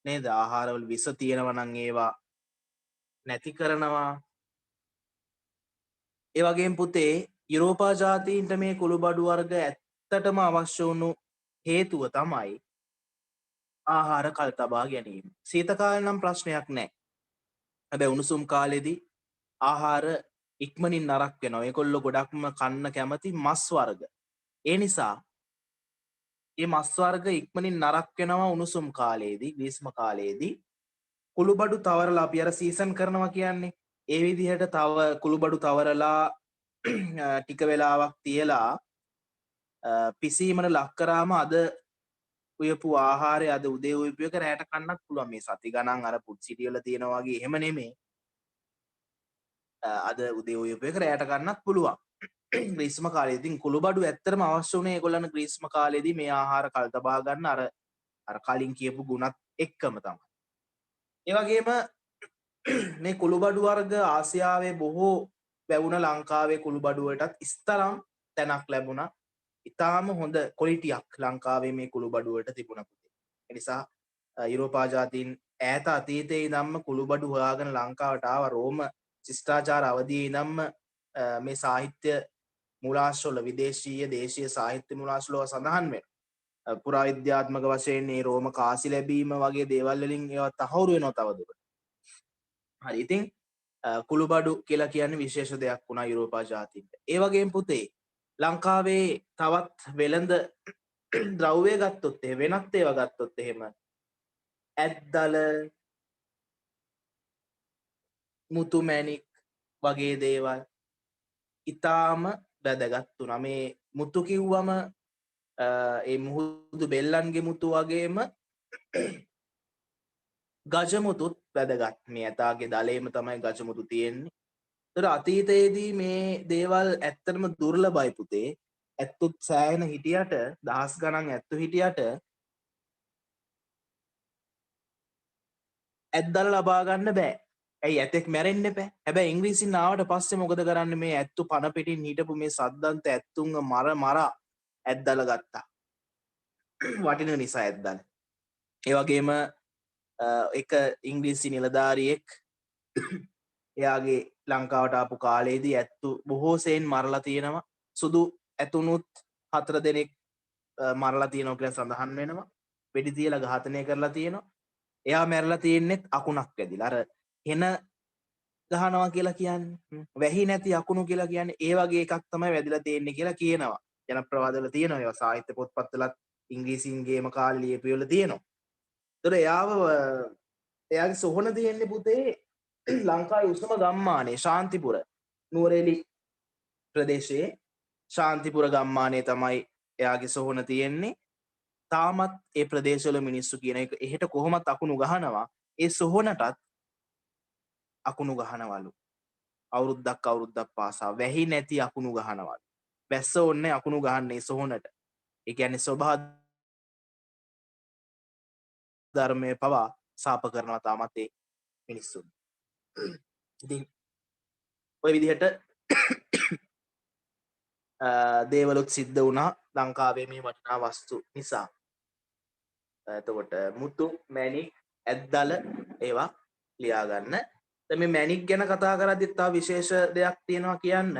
නේද? ආහාරවල විස තියෙනවා නම් ඒවා නැති කරනවා. ඒ වගේම පුතේ යුරෝපා ජාතීන්ට මේ කුළු බඩු වර්ග ඇත්තටම අවශ්‍ය වුණු හේතුව තමයි ආහාර කල් තබා ගැනීම. සීත කාලේ නම් ප්‍රශ්නයක් නැහැ. හැබැයි උණුසුම් කාලෙදී ආහාර ඉක්මනින් නරක් වෙනවා. ඒගොල්ලෝ ගොඩක්ම කන්න කැමති මස් වර්ග. ඒ නිසා මේ මස් වර්ග ඉක්මනින් නරක් වෙනවා උණුසුම් කාලයේදී, ග්‍රීස්ම කාලයේදී. කුළු බඩු තවරලා අපි අර සීසන් කරනවා කියන්නේ. ඒ විදිහට තව කුළු බඩු තවරලා ටික වෙලාවක් තියලා පිසීමට ලක් කරාම අද උයපු ආහාරය අද උදේ උයපු එක රැට කන්නත් පුළුවන්. මේ සති ගණන් අර පුඩ් සිටි වල තියෙනවා වගේ එහෙම නෙමෙයි. අද උදේ උයපු එක රැට කන්නත් පුළුවන්. ග්‍රීස්ම කාලේ ඉතින් කුළු බඩු ඇත්තටම අවශ්‍ය වුණේ ඒගොල්ලන් ග්‍රීස්ම කාලේදී මේ ආහාර කල් තබා ගන්න අර කලින් කියපු ගුණත් එක්කම තමයි. ඒ වගේම මේ කුළු බඩු වර්ග ආසියාවේ බොහෝ වැවුණ ලංකාවේ කුළු බඩු වලටත් ඉස්තරම් තැනක් ලැබුණා. ඉතාම හොඳ ක්වොලිටියක් ලංකාවේ මේ කුළු බඩු වලට තිබුණා පුතේ. ඒ නිසා යුරෝපා ජාතීන් ඈත අතීතයේ ඉඳන්ම කුළු බඩු හොයාගෙන ලංකාවට ආවා. රෝම ශිෂ්ටාචාර අවධියේ ඉඳන්ම මේ සාහිත්‍ය මූලාශ්‍රවල විදේශීය දේශීය සාහිත්‍ය මූලාශ්‍රවල සඳහන් වෙනවා. පුරාවිද්‍යාත්මක වශයෙන් මේ රෝම කාසි ලැබීම වගේ දේවල් වලින් ඒවා තහවුරු වෙනවා තවදුරටත්. හරි ඉතින් කුළු බඩු කියලා කියන්නේ විශේෂ දෙයක් වුණා යුරෝපා ජාතීන්ට. ඒ වගේම පුතේ ලංකාවේ තවත් වෙළඳ ද්‍රව්‍ය ගත්තොත් වෙනත් ඒවා ගත්තොත් එහෙම ඇත්දල, මුතු මැණික් වගේ දේවල් ඉතාම වැදගත් වුණා. මේ මුතු කිව්වම ඒ මුහුදු බෙල්ලන්ගේ මුතු වගේම ගජමුතුත් වැදගත්. මේ ඇතාගේ දලේම තමයි ගජමුතු තියෙන්නේ. ඒතර අතීතයේදී මේ දේවල් ඇත්තටම දුර්ලභයි පුතේ. ඇත්තුත් සෑහෙන හිටියට දහස් ගණන් ඇත්තු හිටියට ඇත්දල ලබා ගන්න බෑ. ඇයි ඇතෙක් මැරෙන්න එපා. හැබැයි ඉංග්‍රීසින් ආවට පස්සේ මොකද කරන්නේ? මේ ඇත්තු පන පිටින් හිටපු මේ සද්දන්ත ඇත්තුන්ව මරා ඇත්දල ගත්තා. වටින නිසා ඇත්දල. ඒ වගේම එක ඉංග්‍රීසි නිලධාරියෙක් එයාගේ ලංකාවට ආපු කාලේදී ඇත්තු බොහෝ සෙයින් මරලා තියෙනවා. සුදු ඇතුනුත් 4 දෙනෙක් මරලා තියෙනවා කියලා සඳහන් වෙනවා. වෙඩි තියලා ඝාතනය කරලා තියෙනවා. එයා මැරලා තියෙන්නෙත් අකුණක් වැදිලා. අර හෙන ගහනවා කියලා කියන්නේ වැහි නැති අකුණු කියලා කියන්නේ ඒ වගේ එකක් තමයි වැදිලා තියෙන්නේ කියලා කියනවා. ජනප්‍රවාදවල තියෙනවා. ඒවා සාහිත්‍ය පොත්පත්වලත් ඉංග්‍රීසින්ගේම කාලේ ලියපියවල තියෙනවා. ඒතර එයාගේ සොහන තියෙන්නේ පුතේ ලංකාවේ උසම ගම්මානයේ ශාන්තිපුර නුවරඑලි ප්‍රදේශයේ ශාන්තිපුර ගම්මානයේ තමයි එයාගේ සොහන තියෙන්නේ. තාමත් ඒ ප්‍රදේශවල මිනිස්සු කියන එක එහෙට කොහොමත් අකුණු ගහනවා. ඒ සොහනටත් අකුණු ගහනවලු. අවුරුද්දක් පාසා වැහි නැති අකුණු ගහනවලු. වැස්ස ඕන්නේ අකුණු ගහන්නේ සොහනට. ඒ කියන්නේ සබහා ධර්මයේ පවා සාප කරනවා තාමත් ඒ මිනිස්සුන්. ඉතින් ඔය විදිහට දේවලුත් සිද්ධ වුණා ලංකාවේ මේ වටිනා වස්තු නිසා. එතකොට මුතු මැණික් ඇද්දල ඒවා ලියා ගන්න. දැන් මේ මැණික් ගැන කතා කරද්දී තව විශේෂ දෙයක් තියෙනවා කියන්න.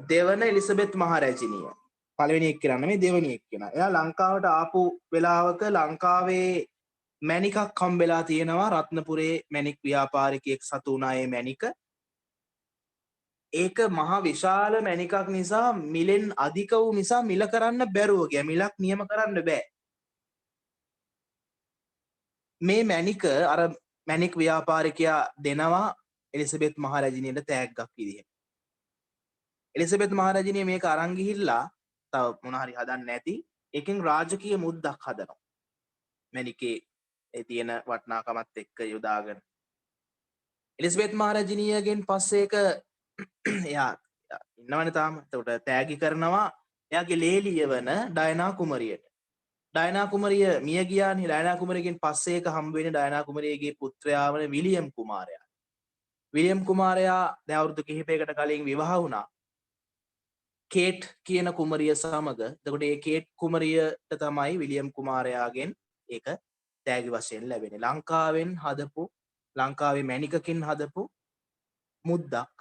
දෙවන එලිසබෙත් මහරැජිනිය පළවෙනි එක්කෙනා නෙමෙයි දෙවෙනි එක්කෙනා. එයා ලංකාවට ආපු වෙලාවක ලංකාවේ මැණිකක් හම්බෙලා තියෙනවා. රත්නපුරේ මැණික් ව්‍යාපාරිකයෙක් සතු වුණා ඒ මැණික. ඒක මහා විශාල මැණිකක් නිසා මිලෙන් අධික වූ නිසා මිල කරන්න බැරුව ගියා. මිලක් නියම කරන්න බෑ. මේ මැණික අර මැණික් ව්‍යාපාරිකයා දෙනවා එලිසබෙත් මහරැජිනියට තෑග්ගක් විදිහට. එලිසබෙත් මහරැජිනිය මේක අරන් ගිහිල්ලා තව මොන හරි හදන්න නැති එකෙන් රාජකීය මුද්දක් හදනවා. මැණිකේ ඒ තියෙන වටිනාකමත් එක්ක යොදාගෙන. එලිසබෙත් මහරැජිනියගෙන් පස්සේ ඒක එයා ඉන්නවනේ තාම. එතකොට තෑගි කරනවා එයාගේ ලේලිය වන ඩයනා කුමරියට. ඩයනා කුමරිය මිය ගියානේ. ඩයනා කුමරියගෙන් පස්සේ ඒක හම්බ වෙන්නේ ඩයනා කුමරියගේ පුත්‍රයා වන විලියම් කුමාරයා. විලියම් කුමාරයා දැන් අවුරුදු කිහිපයකට කලින් විවාහ වුණා. කේට් කියන කුමරිය සමග. එතකොට මේ කේට් කුමරියට තමයි විලියම් කුමාරයාගෙන් ඒක තෑගි වශයෙන් ලැබෙන්නේ. ලංකාවෙන් හදපු ලංකාවේ මැණිකකින් හදපු මුද්දක්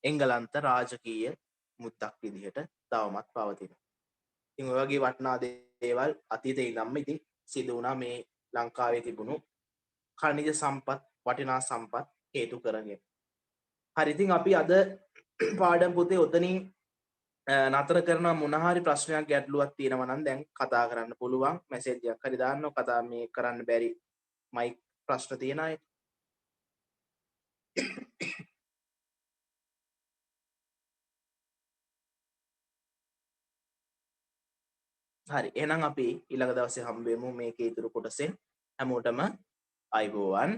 එංගලන්ත රාජකීය මුද්දක් විදිහට තවමත් පවතිනවා. ඉතින් ඔය වගේ වටිනා දේවල් අතීතේ ඉඳන්ම ඉතින් සිදු වුණා මේ ලංකාවේ තිබුණු ඛනිජ සම්පත් වටිනා සම්පත් හේතු කරගෙන. හරි ඉතින් අපි අද පාඩම් පොතේ ඔතනින් නතර කරන මොන හරි ප්‍රශ්නයක් ගැටලුවක් තියෙනවා නම් දැන් කතා කරන්න පුළුවන්. මැසේජ් එකක් හරි දාන්න. කතා මේ කරන්න බැරි මයික් ප්‍රශ්න තියෙන අය. හරි එහෙනම් අපි ඊළඟ දවසේ හම්බ වෙමු මේකේ ඊතුරු කොටසෙන්. හැමෝටම අයබෝවන්.